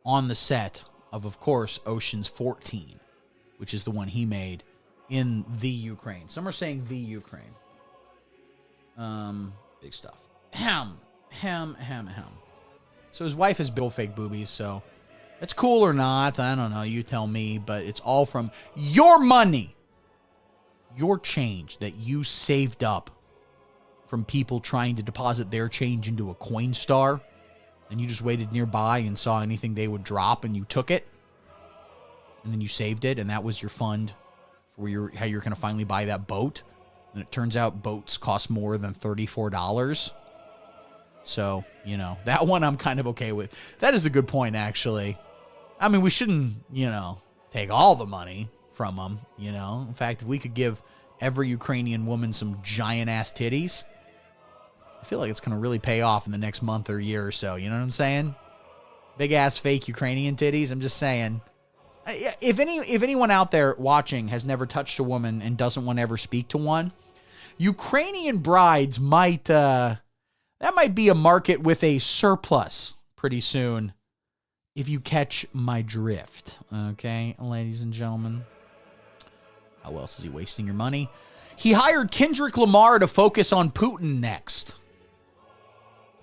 on the set of course, Ocean's 14, which is the one he made in the Ukraine. Some are saying the Ukraine. Big stuff. Ham. So his wife has big old fake boobies, so it's cool or not, I don't know, you tell me, but it's all from your money, your change that you saved up from people trying to deposit their change into a Coinstar, and you just waited nearby and saw anything they would drop, and you took it, and then you saved it, and that was your fund for how you're going to finally buy that boat, and it turns out boats cost more than $34. So, you know, that one I'm kind of okay with. That is a good point, actually. I mean, we shouldn't, you know, take all the money from them, you know. In fact, if we could give every Ukrainian woman some giant-ass titties, I feel like it's going to really pay off in the next month or year or so. You know what I'm saying? Big-ass fake Ukrainian titties. I'm just saying. If anyone out there watching has never touched a woman and doesn't want to ever speak to one, Ukrainian brides might... that might be a market with a surplus pretty soon, if you catch my drift. Okay, ladies and gentlemen. How else is he wasting your money? He hired Kendrick Lamar to focus on Putin next.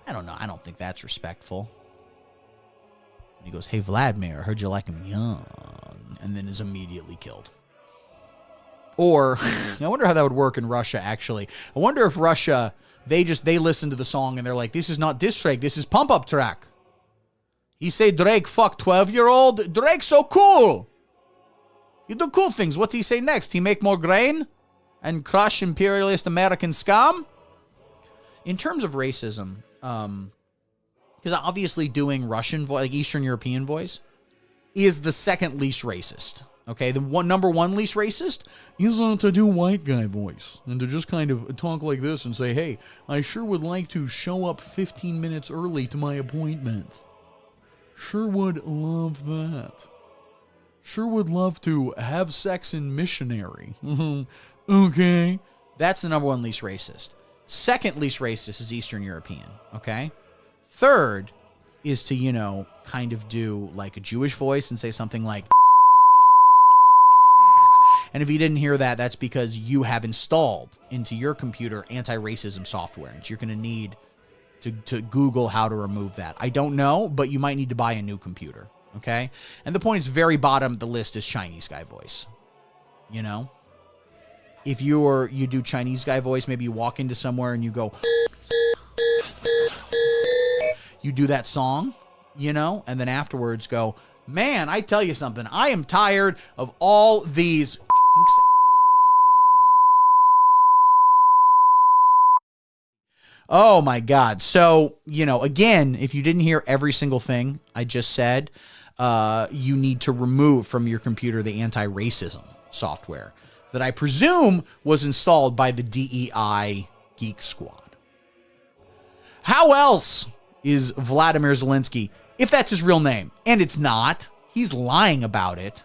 I don't know. I don't think that's respectful. And he goes, hey, Vladimir, I heard you like him young. And then is immediately killed. Or, I wonder how that would work in Russia, actually. I wonder if Russia... They listen to the song and they're like, this is not diss track, this is pump-up track. He say Drake fuck 12-year-old. Drake's so cool. You do cool things. What's he say next? He make more grain and crush imperialist American scum? In terms of racism, because obviously doing Russian voice, like Eastern European voice, is the second least racist. Okay, the number one least racist is to do white guy voice and to just kind of talk like this and say, hey, I sure would like to show up 15 minutes early to my appointment. Sure would love that. Sure would love to have sex in missionary. Okay. That's the number one least racist. Second least racist is Eastern European. Okay. Third is to, you know, kind of do like a Jewish voice and say something like... And if you didn't hear that, that's because you have installed into your computer anti-racism software. And you're going to need to Google how to remove that. I don't know, but you might need to buy a new computer. Okay? And the point is, very bottom of the list is Chinese guy voice. You know? If you do Chinese guy voice, maybe you walk into somewhere and you go... You do that song, you know? And then afterwards go, man, I tell you something. I am tired of all these... Oh my God. So, you know, again, if you didn't hear every single thing I just said, you need to remove from your computer the anti-racism software that I presume was installed by the DEI Geek Squad. How else is Vladimir Zelensky, if that's his real name, and it's not, he's lying about it,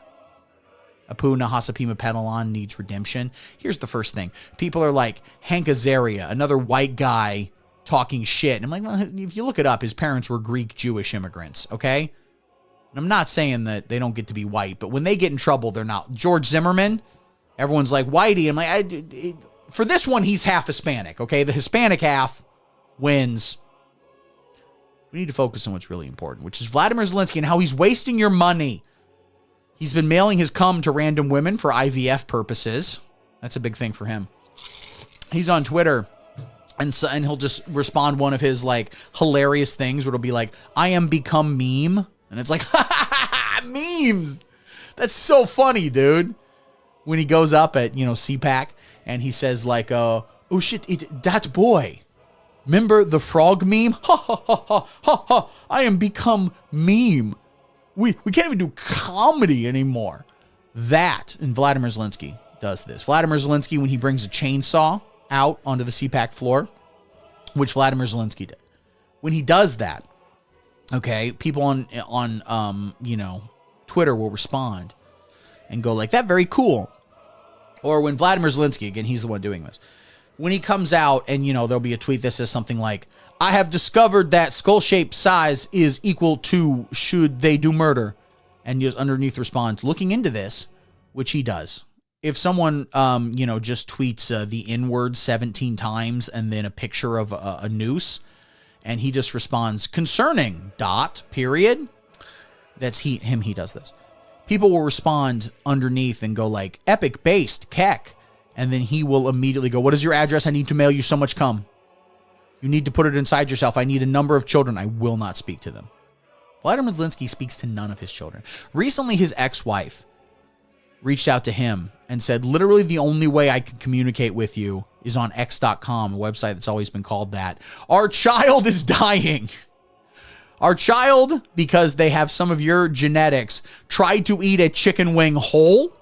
Apu Nahasapima Petalon needs redemption. Here's the first thing. People are like, Hank Azaria, another white guy talking shit. And I'm like, well, if you look it up, his parents were Greek Jewish immigrants, okay? And I'm not saying that they don't get to be white, but when they get in trouble, they're not. George Zimmerman, everyone's like, whitey. I'm like, for this one, he's half Hispanic, okay? The Hispanic half wins. We need to focus on what's really important, which is Vladimir Zelensky and how he's wasting your money. He's been mailing his cum to random women for IVF purposes. That's a big thing for him. He's on Twitter, and he'll just respond one of his, like, hilarious things where it'll be like, I am become meme. And it's like, memes. That's so funny, dude. When he goes up at, you know, CPAC, and he says, like, oh, shit, that boy. Remember the frog meme? Ha, ha, ha, ha, ha, ha. I am become meme. We can't even do comedy anymore. That, and Vladimir Zelensky does this. Vladimir Zelensky, when he brings a chainsaw out onto the CPAC floor, which Vladimir Zelensky did. When he does that, okay, people on Twitter will respond and go like, that very cool. Or when Vladimir Zelensky, again, he's the one doing this, when he comes out and, there'll be a tweet that says something like, I have discovered that skull-shaped size is equal to should they do murder. And just underneath responds, looking into this, which he does. If someone, just tweets the N-word 17 times and then a picture of a noose, and he just responds, concerning, ... That's him, he does this. People will respond underneath and go like, epic based, keck. And then he will immediately go, what is your address? I need to mail you so much cum. You need to put it inside yourself. I need a number of children. I will not speak to them. Vladimir Zelensky speaks to none of his children. Recently, his ex-wife reached out to him and said, literally the only way I can communicate with you is on x.com, a website that's always been called that. Our child is dying. Our child, because they have some of your genetics, tried to eat a chicken wing whole.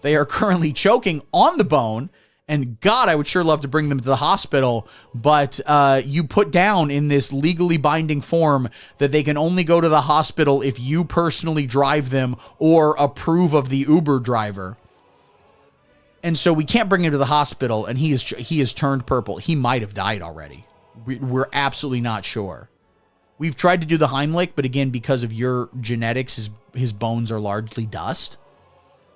They are currently choking on the bone. And God, I would sure love to bring them to the hospital, but you put down in this legally binding form that they can only go to the hospital if you personally drive them or approve of the Uber driver. And so we can't bring him to the hospital, and he is turned purple. He might have died already. We're absolutely not sure. We've tried to do the Heimlich, but again, because of your genetics, his bones are largely dust.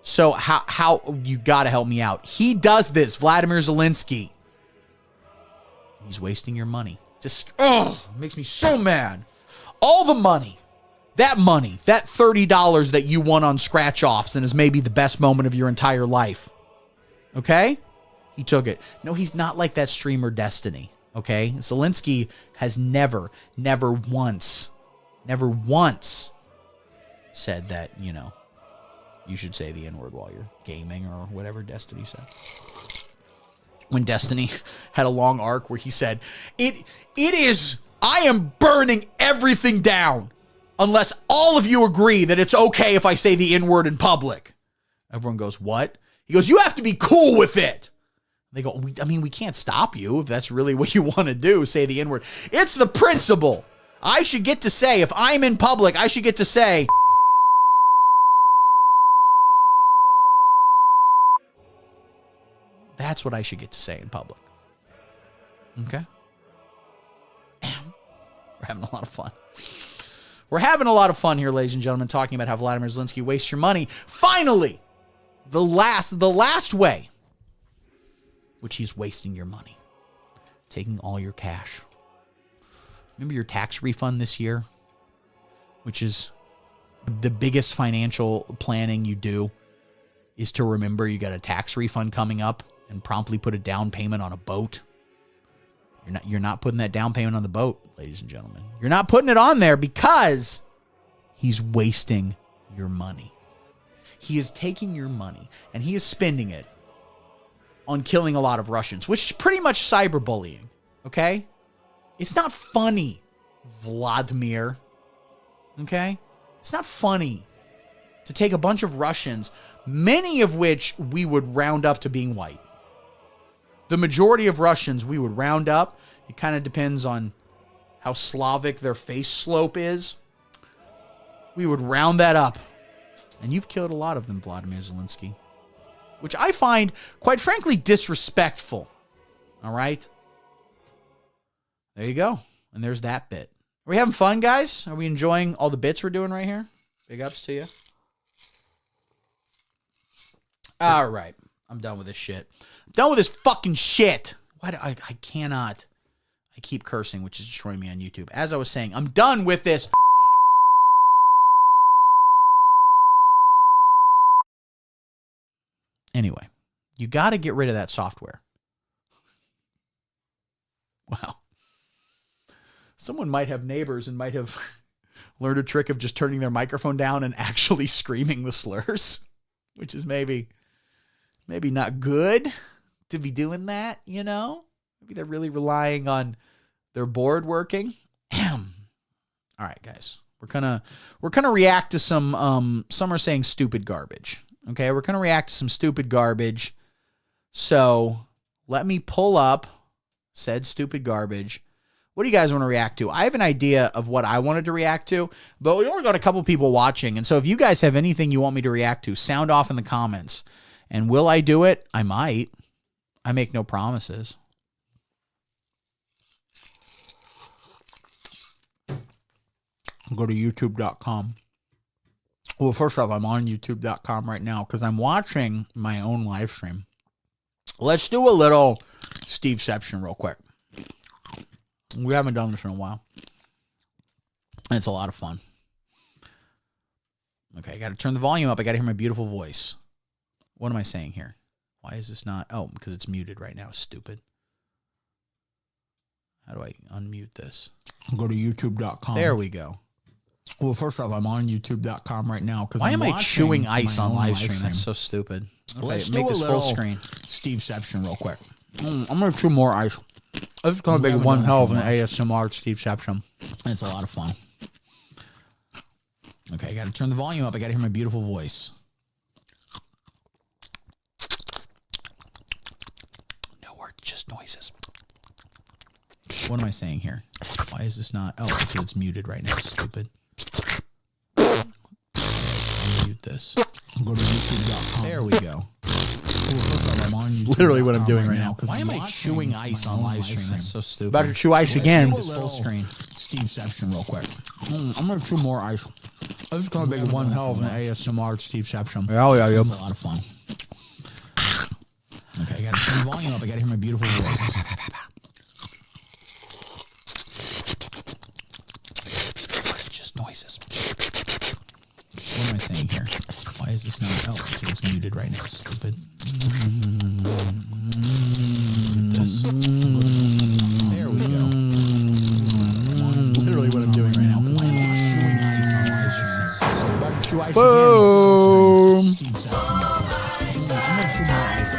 So how you got to help me out. He does this, Vladimir Zelensky. He's wasting your money. Just makes me so mad. All the money, that $30 that you won on scratch offs and is maybe the best moment of your entire life. Okay? He took it. No, he's not like that streamer Destiny. Okay? Zelensky has never once said that, you should say the N-word while you're gaming or whatever Destiny said. When Destiny had a long arc where he said, I am burning everything down unless all of you agree that it's okay if I say the N-word in public. Everyone goes, what? He goes, you have to be cool with it. They go, we can't stop you if that's really what you want to do, say the N-word. It's the principle. I should get to say, if I'm in public, I should get to say, that's what I should get to say in public. Okay? We're having a lot of fun. We're having a lot of fun here, ladies and gentlemen, talking about how Vladimir Zelensky wastes your money. Finally, the last way which he's wasting your money. Taking all your cash. Remember your tax refund this year? Which is the biggest financial planning you do, is to remember you got a tax refund coming up and promptly put a down payment on a boat. You're not putting that down payment on the boat, ladies and gentlemen. You're not putting it on there because he's wasting your money. He is taking your money and he is spending it on killing a lot of Russians, which is pretty much cyberbullying, okay? It's not funny, Vladimir, okay? It's not funny to take a bunch of Russians, many of which we would round up to being white. The majority of Russians we would round up. It kind of depends on how Slavic their face slope is. We would round that up. And you've killed a lot of them, Vladimir Zelensky. Which I find, quite frankly, disrespectful. All right? There you go. And there's that bit. Are we having fun, guys? Are we enjoying all the bits we're doing right here? Big ups to you. All right. I'm done with this shit. I'm done with this fucking shit. I cannot. I keep cursing, which is destroying me on YouTube. As I was saying, I'm done with this. Anyway, you got to get rid of that software. Wow. Someone might have neighbors and might have learned a trick of just turning their microphone down and actually screaming the slurs, which is maybe not good to be doing that, you know? Maybe they're really relying on their board working. All right, guys. We're gonna react to some are saying stupid garbage. Okay, we're gonna react to some stupid garbage. So let me pull up said stupid garbage What do you guys want to react to? I have an idea of what I wanted to react to, but we only got a couple people watching. And so if you guys have anything you want me to react to, sound off in the comments. And will I do it? I might. I make no promises. Go to youtube.com. Well, first off, I'm on youtube.com right now because I'm watching my own live stream. Let's do a little Steveception real quick. We haven't done this in a while. And it's a lot of fun. Okay, I got to turn the volume up. I got to hear my beautiful voice. What am I saying here? Why is this not? Oh, because it's muted right now. Stupid. How do I unmute this? Go to youtube.com. There we go. Well, first off, I'm on youtube.com right now because why am I chewing ice on live stream? That's so stupid. Okay, let's make this full screen. Steveception real quick. I'm going to chew more ice. This is going to be one hell of an ASMR Steveception. And it's a lot of fun. Okay, I got to turn the volume up. I got to hear my beautiful voice. No words, just noises. What am I saying here? Why is this not? Oh, because it's muted right now. Stupid. Mute this. Go to youtube.com. There we go. Literally what I'm doing right now. Why am I chewing ice on live stream? That's so stupid. About to chew ice again. This full screen. Steveception real quick. I'm going to chew more ice. This is going to be one hell of an ASMR Steveception. Oh, yeah, yeah. It's a lot of fun. Okay, I got to turn the volume up. I got to hear my beautiful voice. Just noises. What am I saying here? Why is this not? Oh, because it's muted right now. Stupid. There we go. Literally what I'm doing right now. Why am I chewing ice on live stream? That's so stupid. About to chew ice again. I'm going to chew more ice.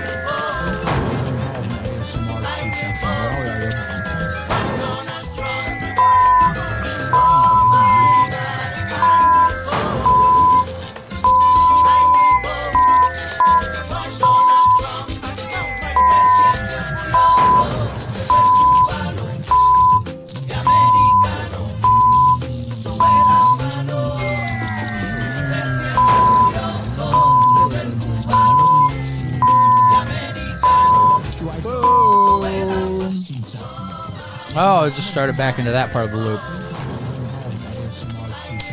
Oh, it just started back into that part of the loop.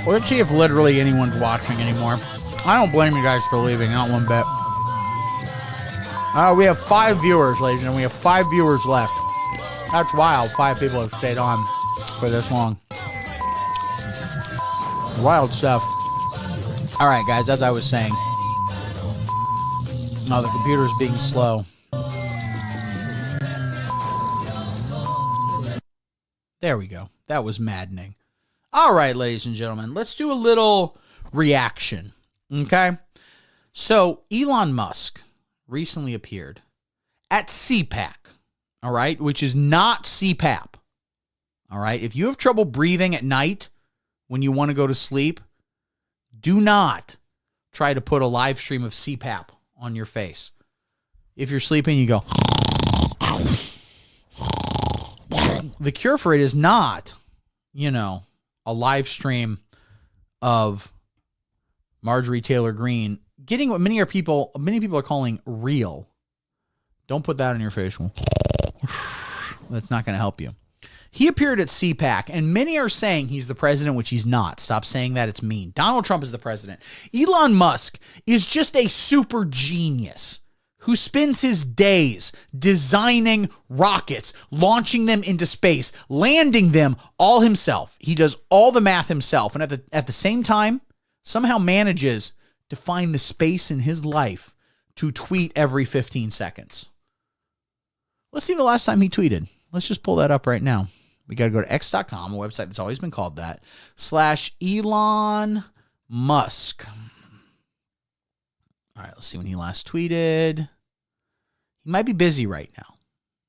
Well, let's see if literally anyone's watching anymore. I don't blame you guys for leaving, not one bit. We have 5 viewers, ladies, and we have 5 viewers left. That's wild. 5 people have stayed on for this long. Wild stuff. All right, guys, as I was saying. Oh, the computer's being slow. There we go. That was maddening. All right, ladies and gentlemen, let's do a little reaction, okay? So, Elon Musk recently appeared at CPAC, all right, which is not CPAP, all right? If you have trouble breathing at night when you want to go to sleep, do not try to put a live stream of CPAP on your face. If you're sleeping, you go... The cure for it is not, a live stream of Marjorie Taylor Greene getting what many people are calling real. Don't put that on your face. That's not going to help you. He appeared at CPAC, and many are saying he's the president, which he's not. Stop saying that. It's mean. Donald Trump is the president. Elon Musk is just a super genius who spends his days designing rockets, launching them into space, landing them all himself. He does all the math himself, and at the same time, somehow manages to find the space in his life to tweet every 15 seconds. Let's see the last time he tweeted. Let's just pull that up right now. We got to go to x.com, a website that's always been called that, /Elon Musk. All right, let's see when he last tweeted. He might be busy right now.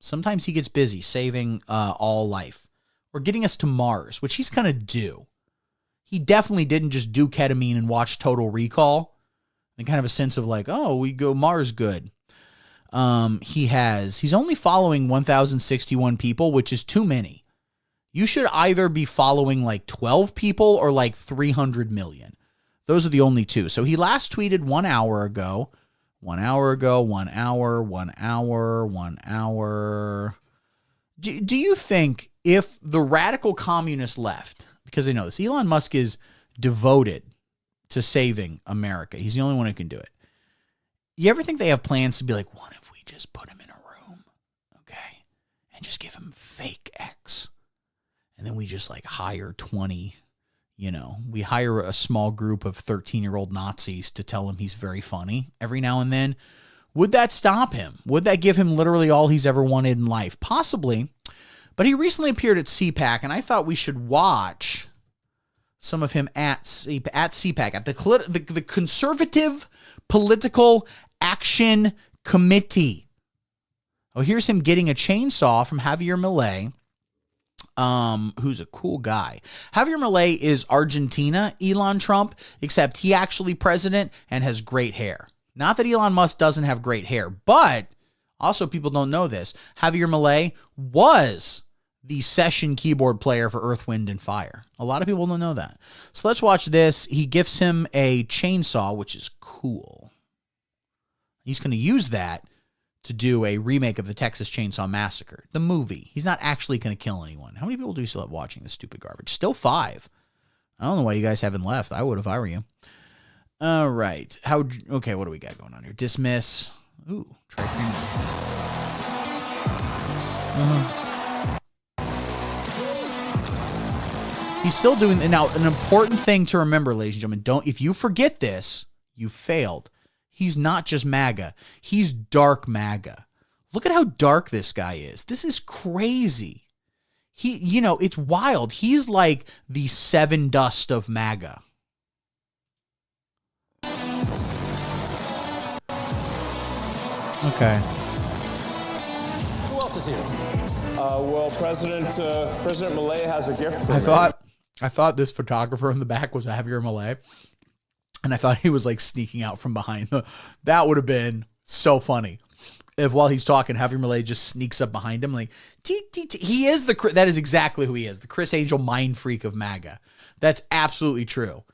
Sometimes he gets busy saving all life or getting us to Mars, which he's going to do. He definitely didn't just do ketamine and watch Total Recall and kind of a sense of like, oh, we go Mars good. He's only following 1,061 people, which is too many. You should either be following like 12 people or like 300 million. Those are the only two. So he last tweeted 1 hour ago. 1 hour ago, 1 hour, 1 hour, 1 hour. Do you think if the radical communist left, because they know this, Elon Musk is devoted to saving America. He's the only one who can do it. You ever think they have plans to be like, what if we just put him in a room, okay, and just give him fake X? And then we just like hire 20, we hire a small group of 13-year-old Nazis to tell him he's very funny every now and then. Would that stop him? Would that give him literally all he's ever wanted in life? Possibly. But he recently appeared at CPAC, and I thought we should watch some of him at CPAC, at the Conservative Political Action Committee. Oh, here's him getting a chainsaw from Javier Milei, who's a cool guy. Javier Milei is Argentina Elon Trump, except he actually president and has great hair. Not that Elon Musk doesn't have great hair, but also people don't know this. Javier Milei was the session keyboard player for Earth, Wind, and Fire. A lot of people don't know that. So let's watch this. He gifts him a chainsaw, which is cool. He's going to use that to do a remake of the Texas Chainsaw Massacre, the movie. He's not actually going to kill anyone. How many people do you still have watching this stupid garbage? Still 5. I don't know why you guys haven't left. I would if I were you. All right. Okay, what do we got going on here? Dismiss. Ooh, try He's still doing, now an important thing to remember, ladies and gentlemen, if you forget this, you failed. He's not just MAGA. He's dark MAGA. Look at how dark this guy is. This is crazy. It's wild. He's like the Seven Dust of MAGA. Okay. Who else is here? Well, President Milei has a gift for me. I thought this photographer in the back was Javier Milei. And I thought he was like sneaking out from behind. That would have been so funny if while he's talking, Javier Milei just sneaks up behind him like, he is that is exactly who he is. The Chris Angel mind freak of MAGA. That's absolutely true.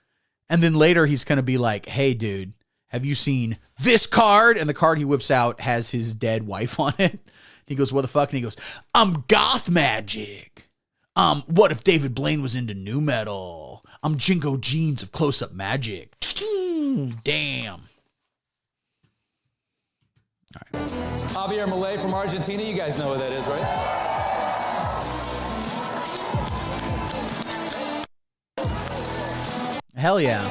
And then later he's going to be like, hey dude, have you seen this card? And the card he whips out has his dead wife on it. He goes, what the fuck? And he goes, I'm goth magic. What if David Blaine was into nu metal? I'm Jingo Jeans of close-up magic. Damn. All right. Javier Milei from Argentina. You guys know who that is, right? Hell yeah.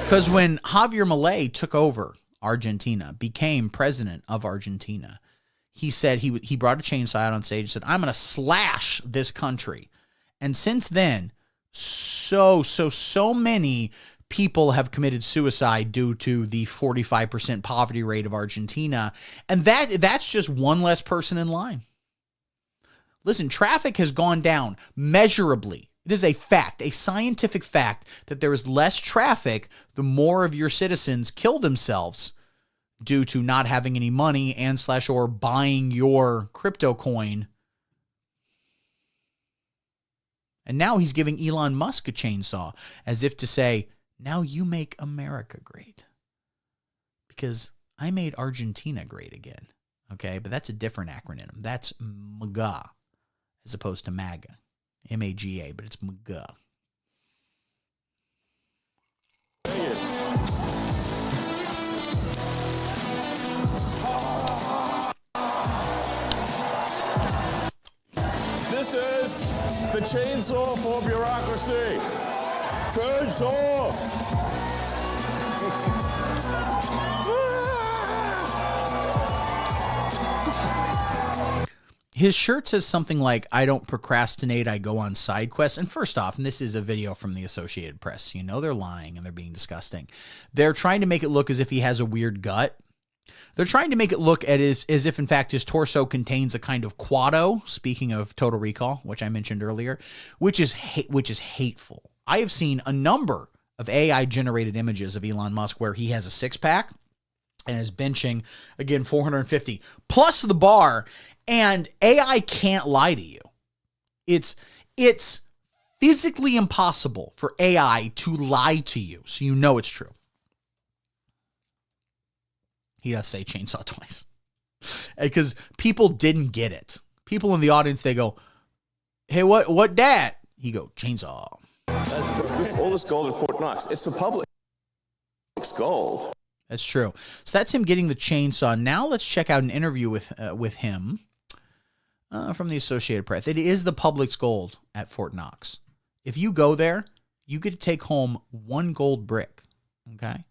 Because when Javier Milei took over Argentina, became president of Argentina, he said he brought a chainsaw out on stage and said, I'm going to slash this country. And since then, so many people have committed suicide due to the 45% poverty rate of Argentina. And that's just one less person in line. Listen, traffic has gone down measurably. It is a fact, a scientific fact, that there is less traffic the more of your citizens kill themselves due to not having any money or buying your crypto coin. And now he's giving Elon Musk a chainsaw as if to say, now you make America great. Because I made Argentina great again. Okay, but that's a different acronym. That's MAGA as opposed to MAGA. MAGA, but it's MAGA. This is the chainsaw for bureaucracy. Chainsaw! His shirt says something like, I don't procrastinate, I go on side quests. And first off, and this is a video from the Associated Press, they're lying and they're being disgusting. They're trying to make it look as if he has a weird gut. They're trying to make it look as if, in fact, his torso contains a kind of quado, speaking of Total Recall, which I mentioned earlier, which is hateful. I have seen a number of AI-generated images of Elon Musk where he has a six-pack and is benching, again, 450, plus the bar, and AI can't lie to you. It's physically impossible for AI to lie to you, so you know it's true. He does say chainsaw twice. Because people didn't get it. People in the audience, they go, hey, what dat? He go, chainsaw. All this gold at Fort Knox, it's the public's gold. That's true. So that's him getting the chainsaw. Now let's check out an interview with him from the Associated Press. It is the public's gold at Fort Knox. If you go there, you get to take home 1 gold brick, okay?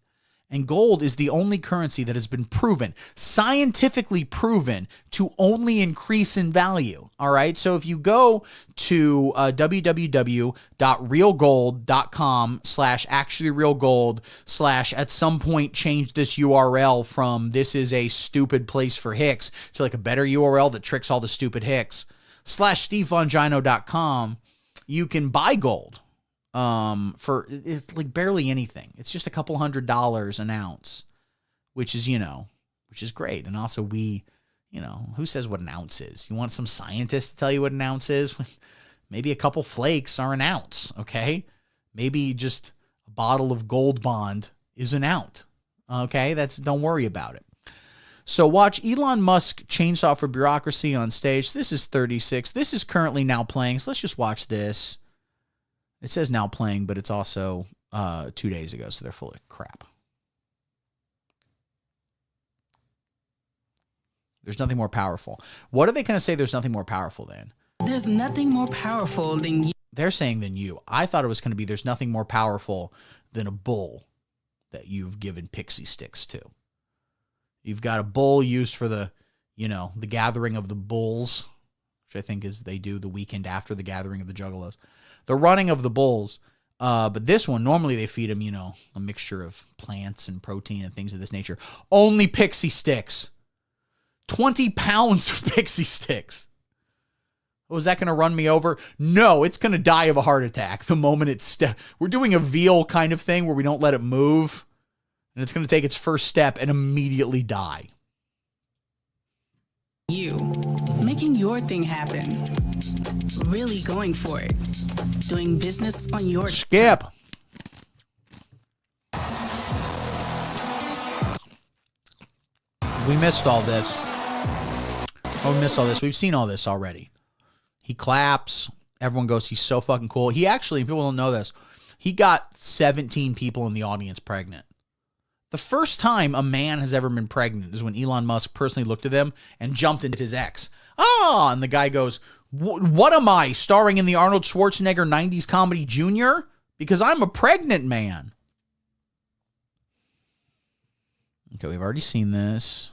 And gold is the only currency that has been proven, scientifically proven, to only increase in value. All right. So if you go to www.realgold.com/actuallyrealgold/ at some point change this URL from this is a stupid place for hicks to like a better URL that tricks all the stupid hicks /SteveVonGino.com, you can buy gold. For it's like barely anything. It's just a couple $100 an ounce, which is great. And also who says what an ounce is? You want some scientist to tell you what an ounce is? Maybe a couple flakes are an ounce, okay? Maybe just a bottle of Gold Bond is an ounce, okay? Don't worry about it. So watch Elon Musk chainsaw for bureaucracy on stage. This is 36. This is currently now playing, so let's just watch this. It says now playing, but it's also 2 days ago, so they're full of crap. There's nothing more powerful. What are they going to say there's nothing more powerful than? There's nothing more powerful than you. They're saying than you. I thought it was going to be there's nothing more powerful than a bull that you've given pixie sticks to. You've got a bull used for the gathering of the bulls, which I think is they do the weekend after the gathering of the juggalos. The running of the bulls. But this one, normally they feed them, a mixture of plants and protein and things of this nature. Only pixie sticks. 20 pounds of pixie sticks. Was that going to run me over? No, it's going to die of a heart attack the moment we're doing a veal kind of thing where we don't let it move. And it's going to take its first step and immediately die. You. Making your thing happen. Really going for it. Doing business on your... Skip. We missed all this. We missed all this. We've seen all this already. He claps. Everyone goes, he's so fucking cool. He actually, people don't know this, he got 17 people in the audience pregnant. The first time a man has ever been pregnant is when Elon Musk personally looked at them and jumped into his ex. And the guy goes, what am I, starring in the Arnold Schwarzenegger 90s comedy Junior? Because I'm a pregnant man. Okay, we've already seen this.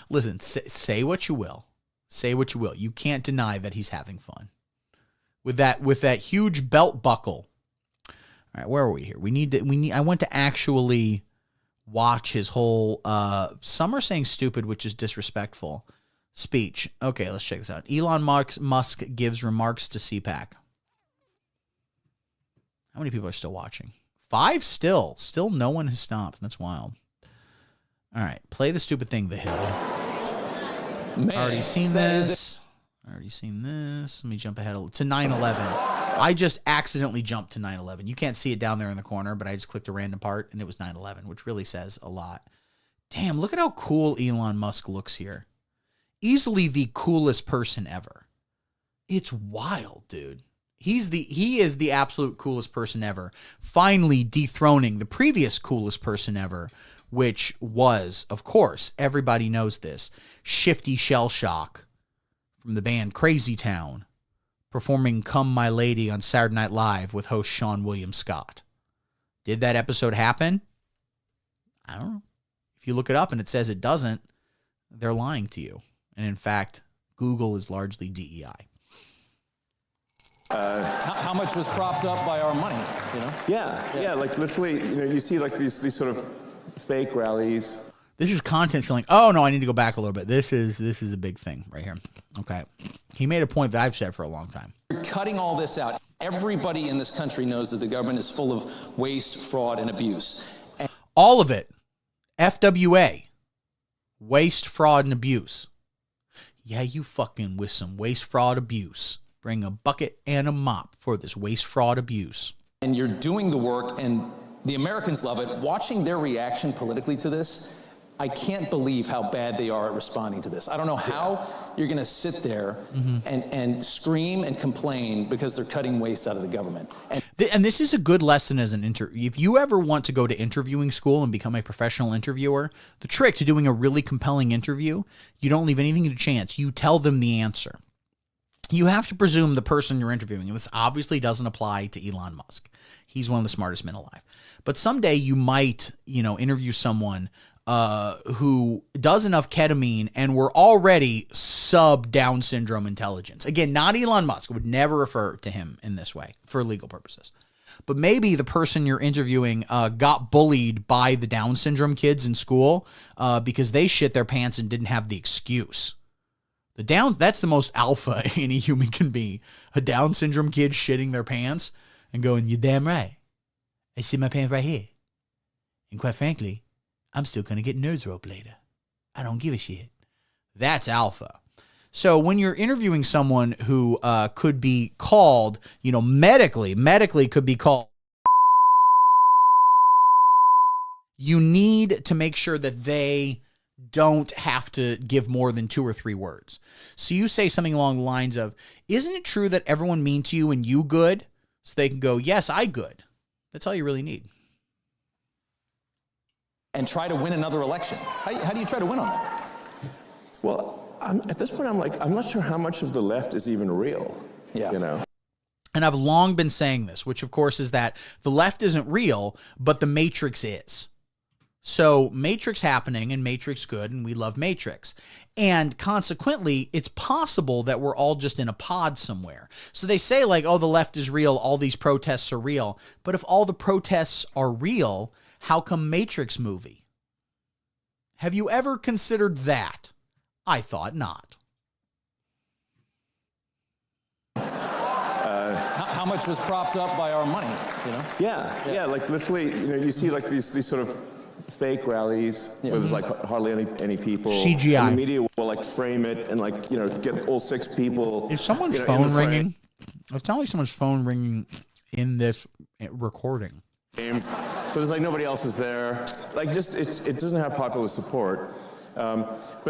Listen, say what you will. Say what you will. You can't deny that he's having fun. With that huge belt buckle. All right, where are we here? I want to actually watch his whole some are saying stupid, which is disrespectful, speech. Okay, let's check this out. Elon Musk gives remarks to CPAC. How many people are still watching? 5 still. Still no one has stopped. That's wild. All right, play the stupid thing, The Hill. Man, already seen this. Let me jump ahead to 9/11. I just accidentally jumped to 9/11. You can't see it down there in the corner, but I just clicked a random part, and it was 9/11, which really says a lot. Damn, look at how cool Elon Musk looks here. Easily the coolest person ever. It's wild, dude. He is the absolute coolest person ever. Finally dethroning the previous coolest person ever, which was, of course, everybody knows this, Shifty Shell Shock from the band Crazy Town, performing Come My Lady on Saturday Night Live with host Sean William Scott. Did that episode happen? I don't know. If you look it up and it says it doesn't, they're lying to you. And in fact, Google is largely DEI. How much was propped up by our money, Yeah, like literally, you see like these sort of fake rallies. This is content selling. Oh no, I need to go back a little bit. This is a big thing right here. Okay. He made a point that I've said for a long time. We're cutting all this out. Everybody in this country knows that the government is full of waste, fraud, and abuse. All of it. FWA. waste, fraud, and abuse. Yeah, you fucking with some waste, fraud, abuse. Bring a bucket and a mop for this waste, fraud, abuse. And you're doing the work, and the Americans love it. Watching their reaction politically to this, I can't believe how bad they are at responding to this. I don't know how you're going to sit there and scream and complain because they're cutting waste out of the government. And this is a good lesson as an interview. If you ever want to go to interviewing school and become a professional interviewer, the trick to doing a really compelling interview, you don't leave anything to chance. You tell them the answer. You have to presume the person you're interviewing, and this obviously doesn't apply to Elon Musk. He's one of the smartest men alive. But someday you might, interview someone who does enough ketamine and we're already sub-Down syndrome intelligence. Again, not Elon Musk. I would never refer to him in this way for legal purposes. But maybe the person you're interviewing got bullied by the Down syndrome kids in school because they shit their pants and didn't have the excuse. That's the most alpha any human can be. A Down syndrome kid shitting their pants and going, "You're damn right. I shit my pants right here. And quite frankly, I'm still going to get nerds rope later. I don't give a shit." That's alpha. So when you're interviewing someone who could be called, medically could be called, you need to make sure that they don't have to give more than 2 or 3 words. So you say something along the lines of, "Isn't it true that everyone mean to you and you good?" So they can go, "Yes, I good." That's all you really need. And try to win another election. How do you try to win on that? Well, at this point, I'm not sure how much of the left is even real. Yeah. And I've long been saying this, which of course is that the left isn't real, but the Matrix is. So Matrix happening and Matrix good, and we love Matrix. And consequently, it's possible that we're all just in a pod somewhere. So they say like, oh, the left is real, all these protests are real. But if all the protests are real, how come Matrix movie? Have you ever considered that? I thought not. How much was propped up by our money, Yeah, like literally, you see like these sort of fake rallies where there's like hardly any people. CGI. And the media will like frame it and like, get all 6 people. If someone's phone ringing, I was telling someone's phone ringing in this recording. But it's like nobody else is there. Like it doesn't have popular support. But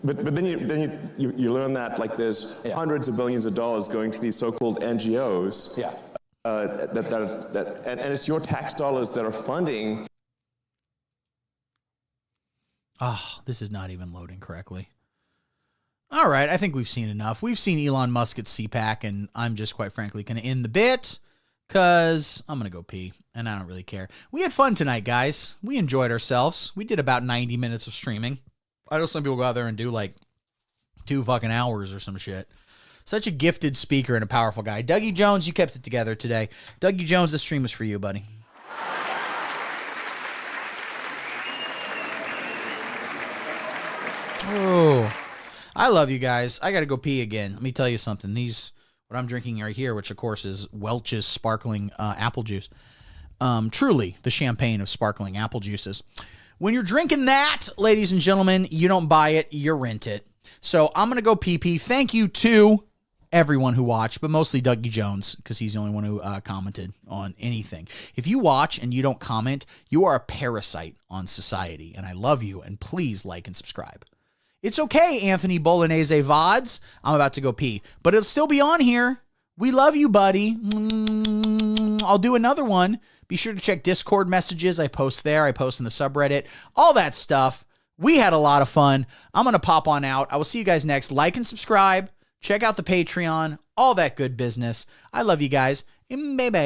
then you learn that like there's hundreds of billions of dollars going to these so-called NGOs. Yeah. And it's your tax dollars that are funding. Oh, this is not even loading correctly. All right, I think we've seen enough. We've seen Elon Musk at CPAC, and I'm just quite frankly going to end the bit because I'm going to go pee, and I don't really care. We had fun tonight, guys. We enjoyed ourselves. We did about 90 minutes of streaming. I know some people go out there and do like 2 fucking hours or some shit. Such a gifted speaker and a powerful guy. Dougie Jones, you kept it together today. Dougie Jones, this stream is for you, buddy. Oh, I love you guys. I got to go pee again. Let me tell you something. What I'm drinking right here, which of course is Welch's sparkling apple juice. Truly the champagne of sparkling apple juices. When you're drinking that, ladies and gentlemen, you don't buy it, you rent it. So I'm going to go pee. Thank you to everyone who watched, but mostly Dougie Jones, because he's the only one who commented on anything. If you watch and you don't comment, you are a parasite on society, and I love you, and please like and subscribe. It's okay, Anthony Bolognese VODs. I'm about to go pee, but it'll still be on here. We love you, buddy. I'll do another one. Be sure to check Discord messages. I post there. I post in the subreddit. All that stuff. We had a lot of fun. I'm going to pop on out. I will see you guys next. Like and subscribe. Check out the Patreon. All that good business. I love you guys. Bye-bye.